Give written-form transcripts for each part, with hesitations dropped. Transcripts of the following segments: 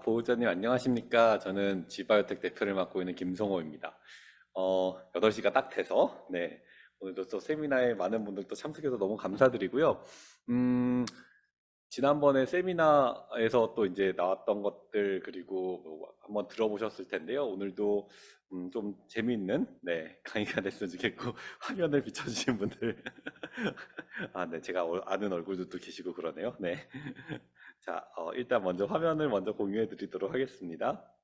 보호자님 안녕하십니까? 저는 지바이오텍 대표를 맡고 있는 김성호입니다. 8시가 딱 돼서, 네. 오늘도 또 세미나에 많은 분들 또 참석해서 너무 감사드리고요. 음, 지난번에 세미나에서 또 이제 나왔던 것들, 그리고 뭐 한번 들어보셨을 텐데요. 오늘도 좀 재미있는, 네, 강의가 됐으면 좋겠고, 화면을 비춰주신 분들. 네, 제가 아는 얼굴도 또 계시고 그러네요. 네. 자, 일단 먼저 화면을 먼저 공유해 드리도록 하겠습니다.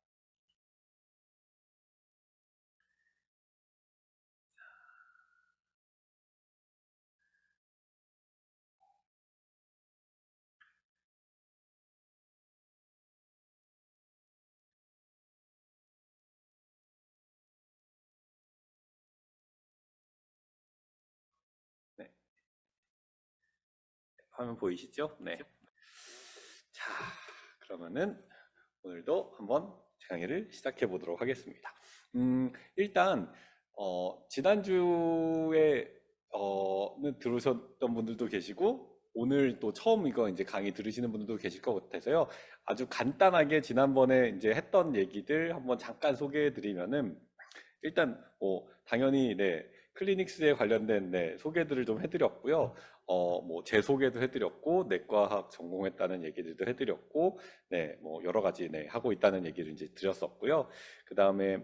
네, 화면 보이시죠? 네. 자, 그러면은 오늘도 한번 강의를 시작해 보도록 하겠습니다. 일단 지난주에 는 들으셨던 분들도 계시고 오늘 또 처음 이거 이제 강의 들으시는 분들도 계실 것 같아서요. 아주 간단하게 지난번에 이제 했던 얘기들 한번 잠깐 소개해 드리면은 일단 뭐 당연히 네 클리닉스에 관련된 네 소개들을 좀 해드렸고요. 뭐 제 소개도 해드렸고 내과학 전공했다는 얘기들도 해드렸고 네 뭐 여러 가지 네 하고 있다는 얘기를 이제 드렸었고요. 그 다음에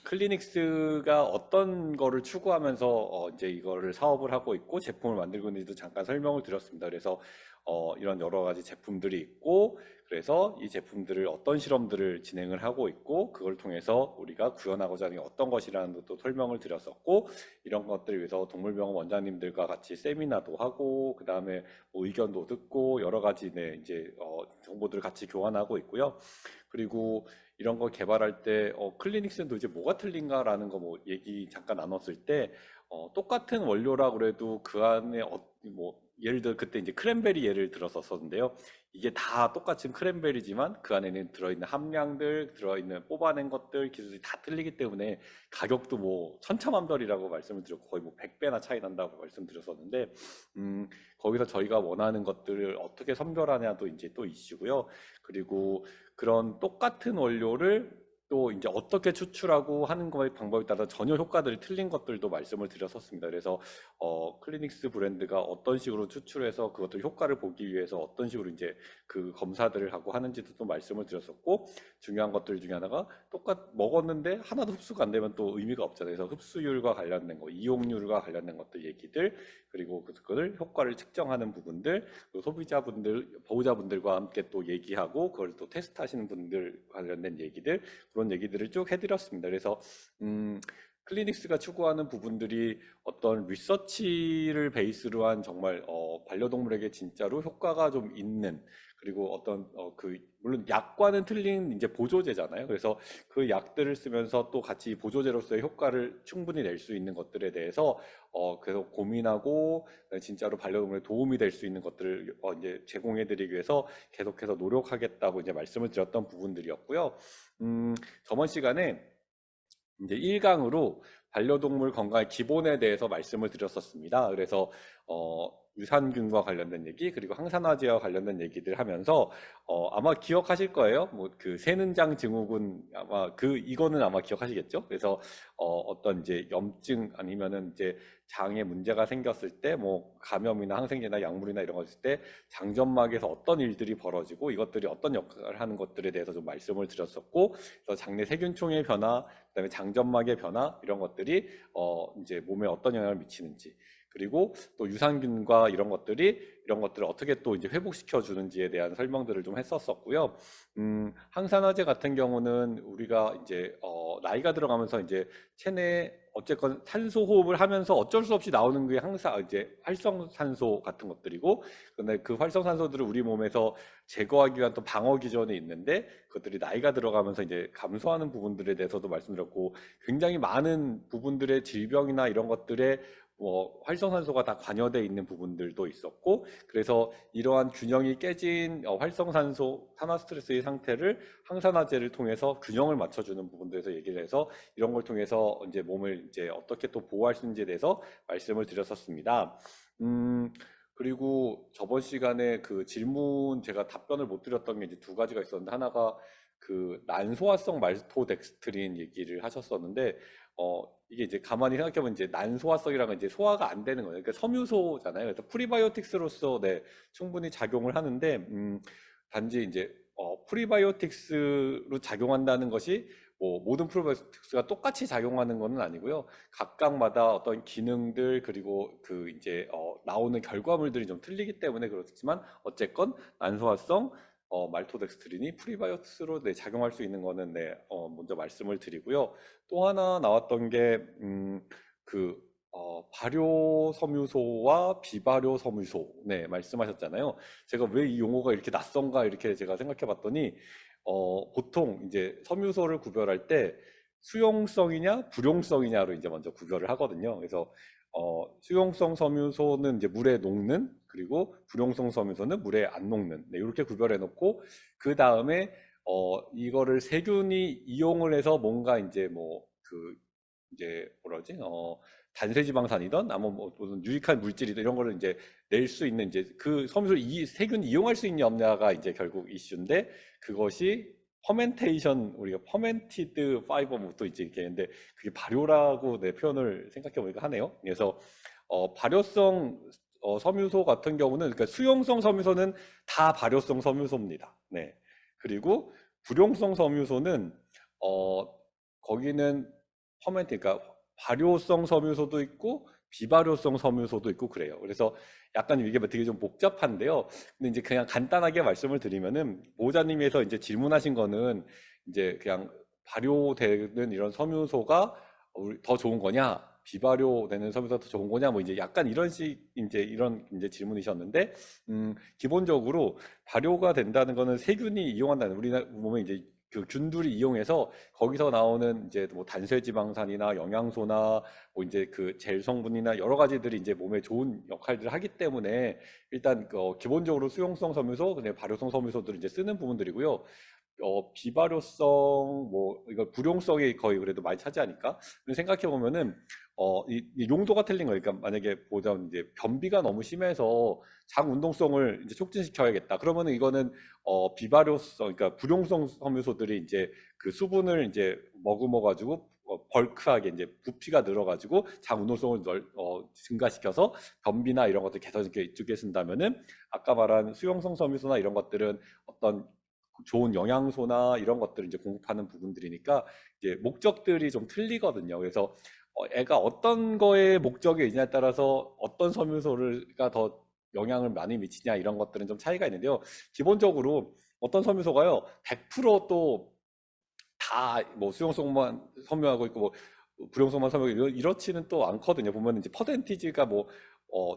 클리닉스가 어떤 거를 추구하면서 이제 이거를 사업을 하고 있고 제품을 만들고 있는지도 잠깐 설명을 드렸습니다. 그래서 이런 여러 가지 제품들이 있고 그래서 이 제품들을 어떤 실험들을 진행을 하고 있고 그걸 통해서 우리가 구현하고자 하는 게 어떤 것이라는 것도 설명을 드렸었고 이런 것들을 위해서 동물병원 원장님들과 같이 세미나도 하고 그 다음에 뭐 의견도 듣고 여러 가지 네 이제 정보들을 같이 교환하고 있고요. 그리고 이런 거 개발할 때 클리닉스는 도대체 뭐가 틀린가라는 거 뭐 얘기 잠깐 나눴을 때 똑같은 원료라 그래도 그 안에 뭐 예를 들어 그때 이제 크랜베리 예를 들었었는데요. 이게 다 똑같은 크랜베리지만 그 안에는 들어있는 함량들, 들어있는 뽑아낸 것들, 기술이 다 틀리기 때문에 가격도 뭐 천차만별이라고 말씀을 드렸고 거의 뭐 100배나 차이 난다고 말씀드렸었는데 거기서 저희가 원하는 것들을 어떻게 선별하냐도 이제 또 이슈고요. 그리고 그런 똑같은 원료를 또 이제 어떻게 추출하고 하는 거의 방법에 따라 전혀 효과들이 틀린 것들도 말씀을 드렸었습니다. 그래서 클리닉스 브랜드가 어떤 식으로 추출해서 그것들 효과를 보기 위해서 어떤 식으로 이제 그 검사들을 하고 하는지도 또 말씀을 드렸었고 중요한 것들 중에 하나가 먹었는데 하나도 흡수가 안 되면 또 의미가 없잖아요. 그래서 흡수율과 관련된 거, 이용률과 관련된 것들 얘기들 그리고 그걸 효과를 측정하는 부분들 그리고 소비자분들, 보호자분들과 함께 또 얘기하고 그걸 또 테스트하시는 분들 관련된 얘기들 그런 얘기들을 쭉 해드렸습니다. 그래서 클리닉스가 추구하는 부분들이 어떤 리서치를 베이스로 한 정말 반려동물에게 진짜로 효과가 좀 있는 그리고 어떤 그 물론 약과는 틀린 이제 보조제잖아요. 그래서 그 약들을 쓰면서 또 같이 보조제로서의 효과를 충분히 낼 수 있는 것들에 대해서 계속 고민하고 진짜로 반려동물에 도움이 될 수 있는 것들을 이제 제공해드리기 위해서 계속해서 노력하겠다고 이제 말씀을 드렸던 부분들이었고요. 저번 시간에 이제 1강으로 반려동물 건강의 기본에 대해서 말씀을 드렸었습니다. 그래서 유산균과 관련된 얘기 그리고 항산화제와 관련된 얘기들 하면서 아마 기억하실 거예요. 뭐 그 새는장 증후군 아마 그 이거는 아마 기억하시겠죠? 그래서 어떤 이제 염증 아니면은 이제 장에 문제가 생겼을 때 뭐 감염이나 항생제나 약물이나 이런 거 있을 때 장점막에서 어떤 일들이 벌어지고 이것들이 어떤 역할을 하는 것들에 대해서 좀 말씀을 드렸었고 그래서 장내 세균총의 변화 그다음에 장점막의 변화 이런 것들이 이제 몸에 어떤 영향을 미치는지 그리고 또 유산균과 이런 것들을 어떻게 또 이제 회복시켜 주는지에 대한 설명들을 좀 했었었고요. 항산화제 같은 경우는 우리가 이제 나이가 들어가면서 이제 체내에 어쨌건 산소 호흡을 하면서 어쩔 수 없이 나오는 게 항상 이제 활성산소 같은 것들이고 근데 그 활성산소들을 우리 몸에서 제거하기 위한 또 방어 기전이 있는데 그것들이 나이가 들어가면서 이제 감소하는 부분들에 대해서도 말씀드렸고 굉장히 많은 부분들의 질병이나 이런 것들에 뭐 활성산소가 다 관여되어 있는 부분들도 있었고 그래서 이러한 균형이 깨진 활성산소 산화 스트레스의 상태를 항산화제를 통해서 균형을 맞춰주는 부분들에서 얘기를 해서 이런 걸 통해서 이제 몸을 이제 어떻게 또 보호할 수 있는지에 대해서 말씀을 드렸었습니다. 음, 그리고 저번 시간에 그 질문 제가 답변을 못 드렸던 게 이제 두 가지가 있었는데, 하나가 그 난소화성 말토덱스트린 얘기를 하셨었는데, 이게 이제 가만히 생각해보면 이제 난소화성이라는 건 이제 소화가 안 되는 거예요. 그러니까 섬유소잖아요. 그래서 프리바이오틱스로서 네, 충분히 작용을 하는데, 단지 이제 프리바이오틱스로 작용한다는 것이 뭐 모든 프로바이오틱스가 똑같이 작용하는 것은 아니고요. 각각마다 어떤 기능들, 그리고 그 이제 나오는 결과물들이 좀 틀리기 때문에 그렇지만, 어쨌건 난소화성 말토덱스트린이 프리바이오틱스로 네, 작용할 수 있는 거는 네, 먼저 말씀을 드리고요. 또 하나 나왔던 게 그 발효 섬유소와 비발효 섬유소 네, 말씀하셨잖아요. 제가 왜 이 용어가 이렇게 낯선가 이렇게 제가 생각해 봤더니, 보통 이제 섬유소를 구별할 때 수용성이냐 불용성이냐로 이제 먼저 구별을 하거든요. 그래서 수용성 섬유소는 이제 물에 녹는, 그리고 불용성 섬유소는 물에 안 녹는, 네, 이렇게 구별해 놓고, 그 다음에 이거를 세균이 이용을 해서 뭔가 이제 뭐 그 이제 뭐라지 단세지방산이든 아무 뭐 무슨 유익한 물질이든 이런 거를 이제 낼 수 있는, 이제 그 섬유를 이 세균이 이용할 수 있냐 없냐가 이제 결국 이슈인데, 그것이 퍼멘테이션, 우리가 퍼멘티드 파이버 뭐또 이제 이렇게 했는데, 그게 발효라고 내 표현을 생각해 보니까 하네요. 그래서 발효성 섬유소 같은 경우는, 그러니까 수용성 섬유소는 다 발효성 섬유소입니다. 네. 그리고 불용성 섬유소는 어 거기는 퍼멘트, 그러니까 발효성 섬유소도 있고 비발효성 섬유소도 있고 그래요. 그래서 약간 이게 되게 좀 복잡한데요. 근데 이제 그냥 간단하게 말씀을 드리면은, 보호자님께서 이제 질문하신 거는 이제 그냥 발효되는 이런 섬유소가 더 좋은 거냐, 비발효되는 섬유소가 더 좋은 거냐, 뭐 이제 약간 이런 식 이제 이런 이제 질문이셨는데, 기본적으로 발효가 된다는 거는 세균이 이용한다는, 우리 몸에 이제 그 균들이 이용해서 거기서 나오는 이제 뭐 단세지방산이나 영양소나 뭐 이제 그 젤 성분이나 여러 가지들이 이제 몸에 좋은 역할들을 하기 때문에, 일단 기본적으로 수용성 섬유소, 근데 발효성 섬유소들을 이제 쓰는 부분들이고요. 비발효성, 뭐 이거 불용성이 거의 그래도 많이 차지하니까. 근데 생각해 보면은 이 용도가 틀린 거예요. 그러니까 만약에 보자면 이제 변비가 너무 심해서 장 운동성을 이제 촉진시켜야겠다. 그러면은 이거는 비발효성, 그러니까 불용성 섬유소들이 이제 그 수분을 이제 머금어 가지고 벌크하게 이제 부피가 늘어가지고 장 운동성을 증가시켜서 변비나 이런 것들 개선시켜 이쪽에 쓴다면은, 아까 말한 수용성 섬유소나 이런 것들은 어떤 좋은 영양소나 이런 것들을 이제 공급하는 부분들이니까 이제 목적들이 좀 틀리거든요. 그래서 애가 어떤 거에 목적이 있냐에 따라서 어떤 섬유소가 더 영향을 많이 미치냐, 이런 것들은 좀 차이가 있는데요. 기본적으로 어떤 섬유소가요, 100%또 다 뭐 수용성만 섬유하고 있고 뭐 불용성만 섬유하고 이렇지는 또 않거든요. 보면 이제 퍼센티지가 뭐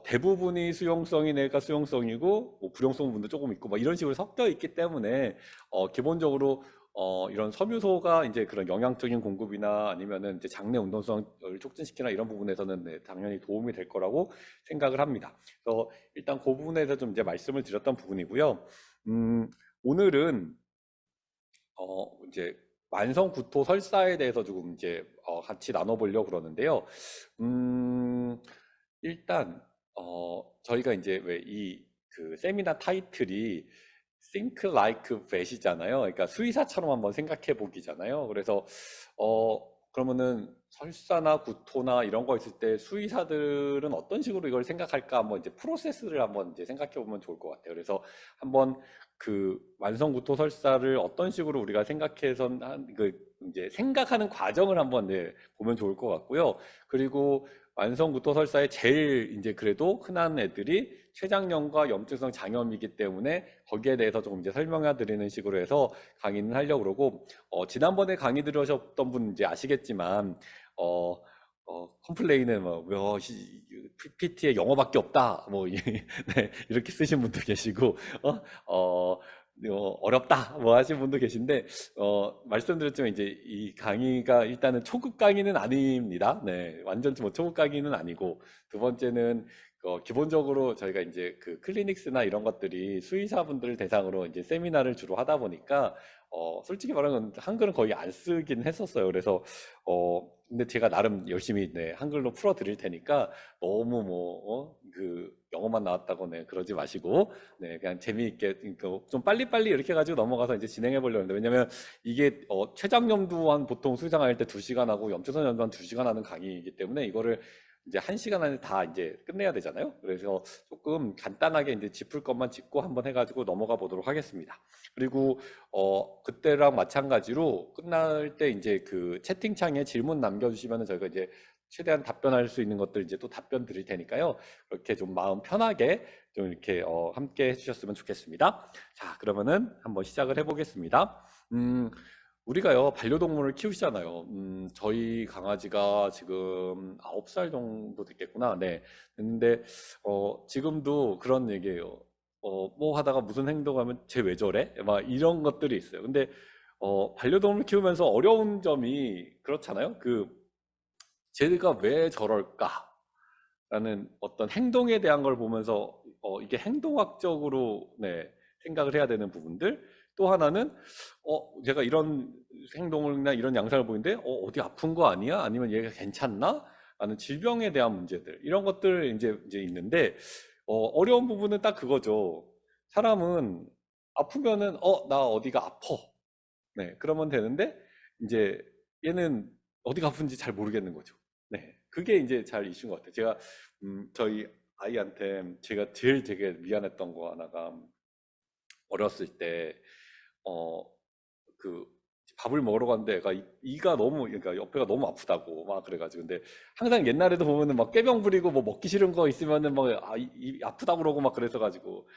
대부분이 수용성인 애가 수용성이고, 뭐 불용성 분도 조금 있고 막 이런 식으로 섞여 있기 때문에, 기본적으로 이런 섬유소가 이제 그런 영양적인 공급이나 아니면은 이제 장내 운동성을 촉진시키나 이런 부분에서는 네, 당연히 도움이 될 거라고 생각을 합니다. 그래서 일단 그 부분에서 좀 이제 말씀을 드렸던 부분이고요. 오늘은 이제 만성구토 설사에 대해서 조금 이제 같이 나눠보려고 그러는데요. 음, 일단 저희가 이제 왜 이 그 세미나 타이틀이 Think Like Vet이잖아요. 그러니까 수의사처럼 한번 생각해 보기잖아요. 그래서 그러면은 설사나 구토나 이런 거 있을 때 수의사들은 어떤 식으로 이걸 생각할까, 한번 이제 프로세스를 한번 이제 생각해 보면 좋을 것 같아요. 그래서 한번 그 만성구토 설사를 어떤 식으로 우리가 생각해서 그 이제 생각하는 과정을 한번 네, 보면 좋을 것 같고요. 그리고 만성구토 설사의 제일 이제 그래도 흔한 애들이 췌장염과 염증성 장염이기 때문에 거기에 대해서 조금 이제 설명해 드리는 식으로 해서 강의는 하려고 그러고, 지난번에 강의 들으셨던 분 이제 아시겠지만 어, 컴플레인은 뭐 PPT에 영어밖에 없다 뭐 네, 이렇게 쓰신 분도 계시고 어, 어, 어렵다 뭐 하신 분도 계신데, 말씀드렸지만 이제 이 강의가 일단은 초급 강의는 아닙니다. 네, 완전 뭐 초급 강의는 아니고, 두 번째는 기본적으로 저희가 이제 그 클리닉스나 이런 것들이 수의사분들을 대상으로 이제 세미나를 주로 하다 보니까 솔직히 말하면 한글은 거의 안 쓰긴 했었어요. 그래서 근데 제가 나름 열심히 네, 한글로 풀어 드릴 테니까 너무 그 영어만 나왔다고 네, 그러지 마시고 네, 그냥 재미있게 그러니까 좀 빨리빨리 이렇게 해가지고 넘어가서 이제 진행해 보려고 했는데 왜냐면 이게 최장염도 한 보통 수상할 때 2시간 하고 염초선 염도 한 2시간 하는 강의이기 때문에 이거를 이제 1시간 안에 다 이제 끝내야 되잖아요. 그래서 조금 간단하게 이제 짚을 것만 짚고 한번 해가지고 넘어가 보도록 하겠습니다. 그리고 그때랑 마찬가지로 끝날 때 이제 그 채팅창에 질문 남겨주시면 저희가 이제 최대한 답변할 수 있는 것들 이제 또 답변 드릴 테니까요. 그렇게 좀 마음 편하게 좀 이렇게 함께 해주셨으면 좋겠습니다. 자, 그러면은 한번 시작을 해보겠습니다. 우리가요, 반려동물을 키우시잖아요. 저희 강아지가 지금 9살 정도 됐겠구나. 네. 근데, 지금도 그런 얘기예요. 뭐 하다가 무슨 행동하면 쟤 왜 저래? 막 이런 것들이 있어요. 근데, 반려동물 키우면서 어려운 점이 그렇잖아요. 쟤가 왜 저럴까? 라는 어떤 행동에 대한 걸 보면서 이게 행동학적으로 네, 생각을 해야 되는 부분들 또 하나는 제가 이런 행동이나 이런 양상을 보이는데 어디 아픈 거 아니야? 아니면 얘가 괜찮나? 라는 질병에 대한 문제들 이런 것들 이제 있는데 어려운 부분은 딱 그거죠. 사람은 아프면은 나 어디가 아파. 네, 그러면 되는데 이제 얘는 어디가 아픈지 잘 모르겠는 거죠. 네, 그게 이제 잘 이슈인 것 같아요. 제가 저희 아이한테 제가 제일 되게 미안했던 거 하나가 어렸을 때 어 그 밥을 먹으러 갔는데 애가 이가 너무 그러니까 옆에가 너무 아프다고 막 그래가지고 근데 항상 옛날에도 보면은 막 꾀병 부리고 뭐 먹기 싫은 거 있으면은 이 아프다고 그러고 막 그래서 가지고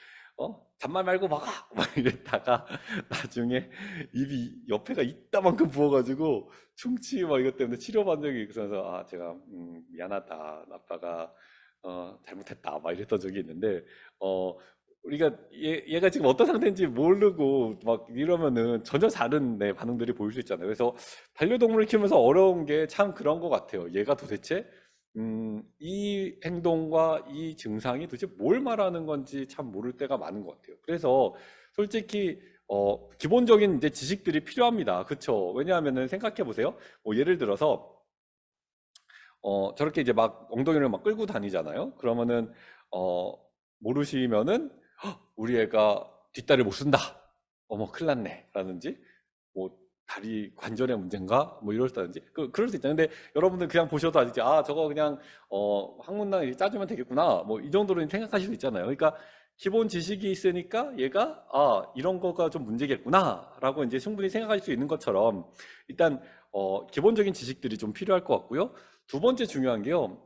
잔말 말고 먹어 막 이랬다가 나중에 입이 옆에가 이따만큼 부어가지고 충치 막 이것 때문에 치료받은 적이 있어서 아 제가 미안하다 아빠가 잘못했다 막 이랬던 적이 있는데 어 우리가 얘가 지금 어떤 상태인지 모르고 막 이러면은 전혀 다른 네, 반응들이 보일 수 있잖아요. 그래서 반려동물을 키우면서 어려운 게 참 그런 것 같아요. 얘가 도대체 이 행동과 이 증상이 도대체 뭘 말하는 건지 참 모를 때가 많은 것 같아요. 그래서 솔직히 기본적인 이제 지식들이 필요합니다. 그렇죠? 왜냐하면은 생각해 보세요. 뭐 예를 들어서 저렇게 이제 막 엉덩이를 막 끌고 다니잖아요. 그러면은 어 모르시면은 우리 애가 뒷다리를 못 쓴다. 어머, 큰일 났네. 라든지, 뭐, 다리 관절의 문제인가? 뭐 이럴다든지. 그럴 수 있잖아요. 근데 여러분들 그냥 보셔도 아시지. 아, 저거 그냥, 항문낭 이렇게 짜주면 되겠구나. 뭐 이 정도로 생각하실 수 있잖아요. 그러니까 기본 지식이 있으니까 얘가, 아, 이런 거가 좀 문제겠구나. 라고 이제 충분히 생각할 수 있는 것처럼 일단, 기본적인 지식들이 좀 필요할 것 같고요. 두 번째 중요한 게요,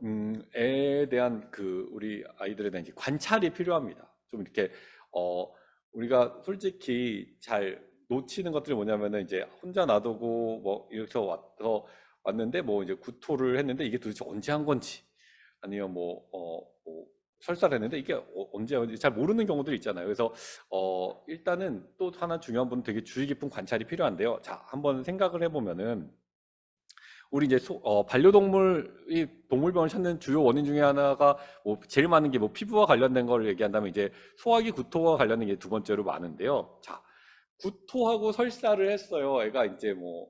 애에 대한 우리 아이들에 대한 이제 관찰이 필요합니다. 좀 이렇게, 어, 우리가 솔직히 잘 놓치는 것들이 뭐냐면은 이제 혼자 놔두고 뭐 이렇게 왔는데 뭐 이제 구토를 했는데 이게 도대체 언제 한 건지 아니면 뭐 설사를 했는데 이게 언제 한 건지 잘 모르는 경우들이 있잖아요. 그래서 일단은 또 하나 중요한 분은 되게 주의 깊은 관찰이 필요한데요. 자, 한번 생각을 해보면은 우리 이제 반려동물이 동물병을 찾는 주요 원인 중에 하나가 뭐 제일 많은 게 뭐 피부와 관련된 걸 얘기한다면 이제 소화기 구토와 관련된 게 두 번째로 많은데요. 자, 구토하고 설사를 했어요. 애가 이제 뭐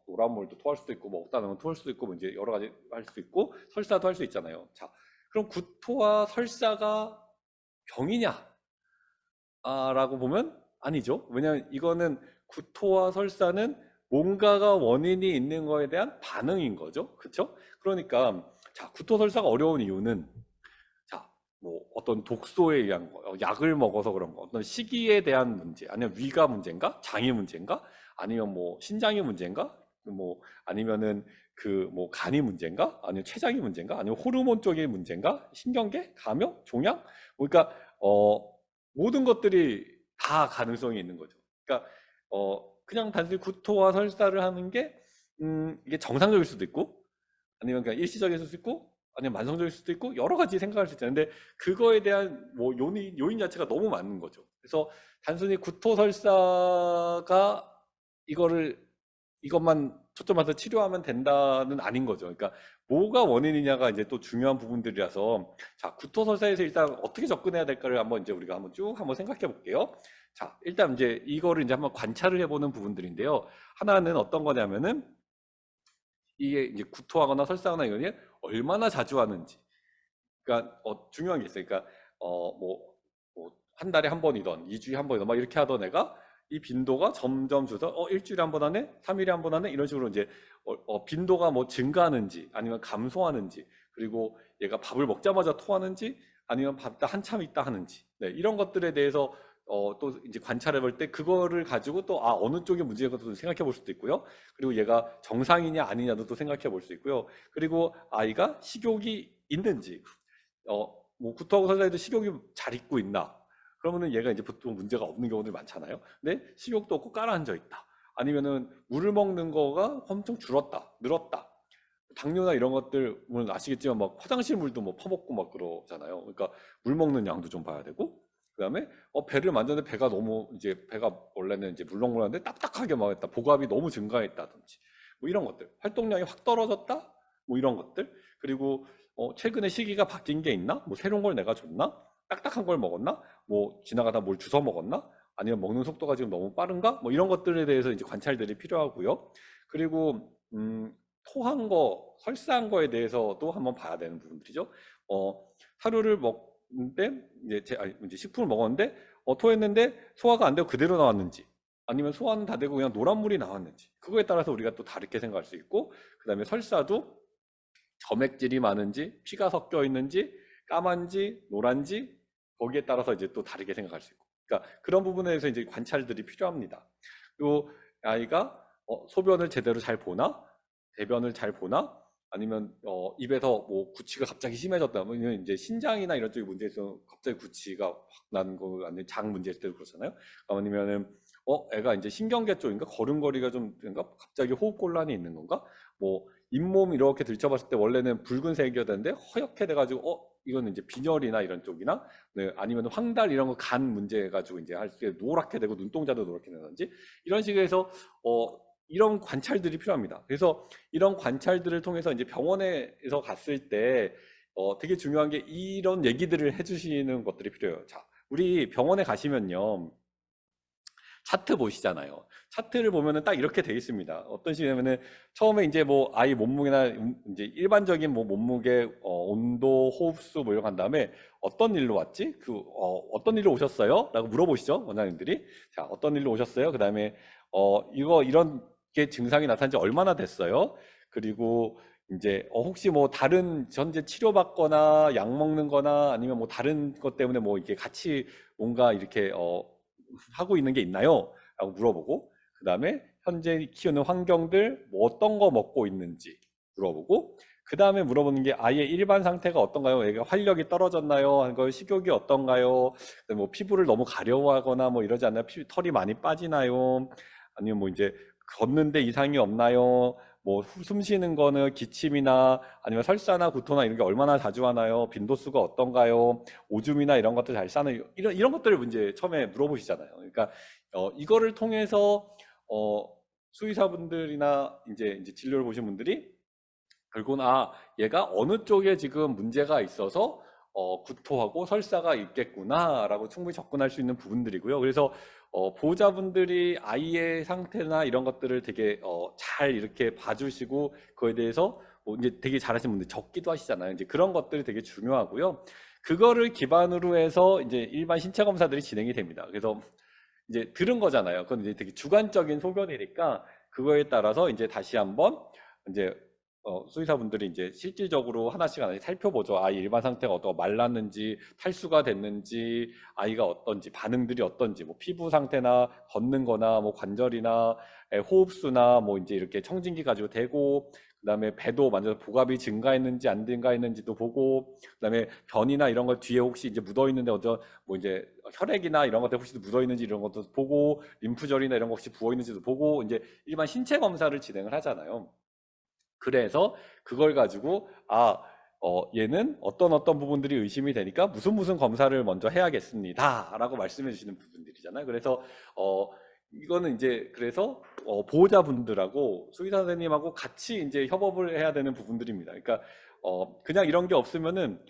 노란물도 토할 수도 있고 뭐 먹다 남으면 토할 수도 있고 뭐 이제 여러 가지 할 수 있고 설사도 할 수 있잖아요. 자, 그럼 구토와 설사가 병이냐? 라고 보면 아니죠. 왜냐하면 이거는 구토와 설사는 뭔가가 원인이 있는 거에 대한 반응인 거죠. 그렇죠? 그러니까 자, 구토 설사가 어려운 이유는 자, 뭐 어떤 독소에 의한 거, 약을 먹어서 그런 거, 어떤 식이에 대한 문제, 아니면 위가 문제인가, 장이 문제인가, 아니면 뭐 신장이 문제인가, 뭐 아니면은 뭐 간이 문제인가, 아니면 췌장이 문제인가, 아니면 호르몬 쪽의 문제인가, 신경계, 감염, 종양, 그러니까 모든 것들이 다 가능성이 있는 거죠. 그러니까 그냥 단순히 구토와 설사를 하는 게 이게 정상적일 수도 있고, 아니면 그냥 일시적일 수도 있고, 아니면 만성적일 수도 있고 여러 가지 생각할 수 있잖아요. 근데 그거에 대한 뭐 요인 자체가 너무 많은 거죠. 그래서 단순히 구토설사가 이것만 초점해서 치료하면 된다는 아닌 거죠. 그러니까 뭐가 원인이냐가 이제 또 중요한 부분들이라서 자, 구토설사에서 일단 어떻게 접근해야 될까를 한번 이제 우리가 한번 쭉 한번 생각해 볼게요. 자, 일단 이제 이거를 이제 한번 관찰을 해보는 부분들인데요. 하나는 어떤 거냐면은 이게 이제 구토하거나 설사하거나 이런 게 얼마나 자주 하는지. 그러니까 중요한 게 있어요. 그러니까 한 달에 한 번이던 2주에 한 번이던 막 이렇게 하던 애가 이 빈도가 점점 줄어서 일주일에 한 번 하네, 3일에 한 번 하네 이런 식으로 이제 빈도가 뭐 증가하는지 아니면 감소하는지, 그리고 얘가 밥을 먹자마자 토하는지 아니면 밥다 한참 있다 하는지, 네, 이런 것들에 대해서 또 이제 관찰해 볼 때 그거를 가지고 또 어느 쪽에 문제가 또 생각해 볼 수도 있고요. 그리고 얘가 정상이냐 아니냐도 또 생각해 볼 수 있고요. 그리고 아이가 식욕이 있는지, 뭐 구토하고 설사해도 식욕이 잘 있고 있나? 그러면은 얘가 이제 보통 문제가 없는 경우들이 많잖아요. 근데 식욕도 없고 깔아앉아 있다. 아니면은 물을 먹는 거가 엄청 줄었다, 늘었다. 당뇨나 이런 것들 물론 아시겠지만 막 화장실 물도 뭐 퍼먹고 막 그러잖아요. 그러니까 물 먹는 양도 좀 봐야 되고, 그다음에 배를 만졌는데 배가 너무 이제 배가 원래는 이제 물렁물렁한데 딱딱하게 막 했다. 복압이 너무 증가했다든지 뭐 이런 것들, 활동량이 확 떨어졌다. 뭐 이런 것들. 그리고 최근에 시기가 바뀐 게 있나? 뭐 새로운 걸 내가 줬나? 딱딱한 걸 먹었나? 뭐 지나가다 뭘 주워 먹었나? 아니면 먹는 속도가 지금 너무 빠른가? 뭐 이런 것들에 대해서 이제 관찰들이 필요하고요. 그리고 토한 거, 설사한 거에 대해서도 한번 봐야 되는 부분들이죠. 하루를 먹는데 이제 식품을 먹었는데 토했는데 소화가 안 되고 그대로 나왔는지, 아니면 소화는 다 되고 그냥 노란물이 나왔는지, 그거에 따라서 우리가 또 다르게 생각할 수 있고, 그다음에 설사도 점액질이 많은지, 피가 섞여 있는지, 까만지, 노란지, 거기에 따라서 이제 또 다르게 생각할 수 있고. 그러니까 그런 부분에서 이제 관찰들이 필요합니다. 그리고 아이가 소변을 제대로 잘 보나? 대변을 잘 보나? 아니면 입에서 뭐 구취가 갑자기 심해졌다. 뭐 이제 신장이나 이런 쪽에 문제 있어서 갑자기 구취가 확 나는 거, 아니면 장 문제 있을 때도 그렇잖아요. 아니면은 애가 이제 신경계 쪽인가, 걸음걸이가 좀 뭔가 갑자기 호흡곤란이 있는 건가? 뭐 잇몸 이렇게 들춰봤을 때 원래는 붉은색이었는데 허옇게 돼가지고 이거는 이제 빈혈이나 이런 쪽이나, 네, 아니면 황달 이런 거 간 문제 해가지고 이제 할 때 노랗게 되고 눈동자도 노랗게 되는지, 이런 식으로 해서 이런 관찰들이 필요합니다. 그래서 이런 관찰들을 통해서 이제 병원에서 갔을 때 되게 중요한 게 이런 얘기들을 해주시는 것들이 필요해요. 자, 우리 병원에 가시면요, 차트 보시잖아요. 차트를 보면은 딱 이렇게 돼 있습니다. 어떤 식이냐면은 처음에 이제 뭐 아이 몸무게나 이제 일반적인 뭐 몸무게, 온도, 호흡수 뭐 이런 거 한 다음에 어떤 일로 왔지? 어떤 일로 오셨어요? 라고 물어보시죠, 원장님들이. 자, 어떤 일로 오셨어요? 그다음에 이거 이런 게 증상이 나타난 지 얼마나 됐어요? 그리고 이제 혹시 뭐 다른 현재 치료받거나 약 먹는 거나 아니면 뭐 다른 것 때문에 뭐 이게 같이 뭔가 이렇게 하고 있는 게 있나요? 라고 물어보고, 그 다음에 현재 키우는 환경들 뭐 어떤 거 먹고 있는지 물어보고, 그 다음에 물어보는 게 아이의 일반 상태가 어떤가요? 애가 활력이 떨어졌나요? 하는 거, 식욕이 어떤가요? 뭐 피부를 너무 가려워하거나 뭐 이러지 않나요? 털이 많이 빠지나요? 아니면 뭐 이제 걷는데 이상이 없나요? 뭐 숨 쉬는 거는 기침이나 아니면 설사나 구토나 이런 게 얼마나 자주 하나요? 빈도수가 어떤가요? 오줌이나 이런 것들 잘 싸는, 이런 것들을 문제 처음에 물어보시잖아요. 그러니까 이거를 통해서 수의사분들이나 이제 진료를 보신 분들이 결국은 얘가 어느 쪽에 지금 문제가 있어서 구토하고 설사가 있겠구나라고 충분히 접근할 수 있는 부분들이고요. 그래서 보호자분들이 아이의 상태나 이런 것들을 되게 잘 이렇게 봐주시고, 그거에 대해서 뭐 이제 되게 잘하시는 분들 적기도 하시잖아요. 이제 그런 것들이 되게 중요하고요. 그거를 기반으로 해서 이제 일반 신체 검사들이 진행이 됩니다. 그래서 이제 들은 거잖아요. 그건 이제 되게 주관적인 소견이니까 그거에 따라서 이제 다시 한번 이제 수의사분들이 이제 실질적으로 하나씩 하나씩 살펴보죠. 아이 일반 상태가 어떠고, 말랐는지, 탈수가 됐는지, 아이가 어떤지, 반응들이 어떤지, 뭐 피부 상태나 걷는 거나, 뭐 관절이나, 호흡수나, 뭐 이제 이렇게 청진기 가지고 대고, 그다음에 배도 만져서 복압이 증가했는지 안 증가했는지도 보고, 그다음에 변이나 이런 거 뒤에 혹시 이제 묻어 있는데 뭐 이제 혈액이나 이런 것들 혹시 묻어 있는지 이런 것도 보고, 림프절이나 이런 거 혹시 부어 있는지도 보고, 이제 일반 신체 검사를 진행을 하잖아요. 그래서 그걸 가지고 얘는 어떤 부분들이 의심이 되니까 무슨 검사를 먼저 해야겠습니다 라고 말씀해 주시는 부분들이잖아요. 그래서 이거는 이제 그래서 보호자분들하고 수의사 선생님하고 같이 이제 협업을 해야 되는 부분들입니다. 그러니까 그냥 이런 게 없으면은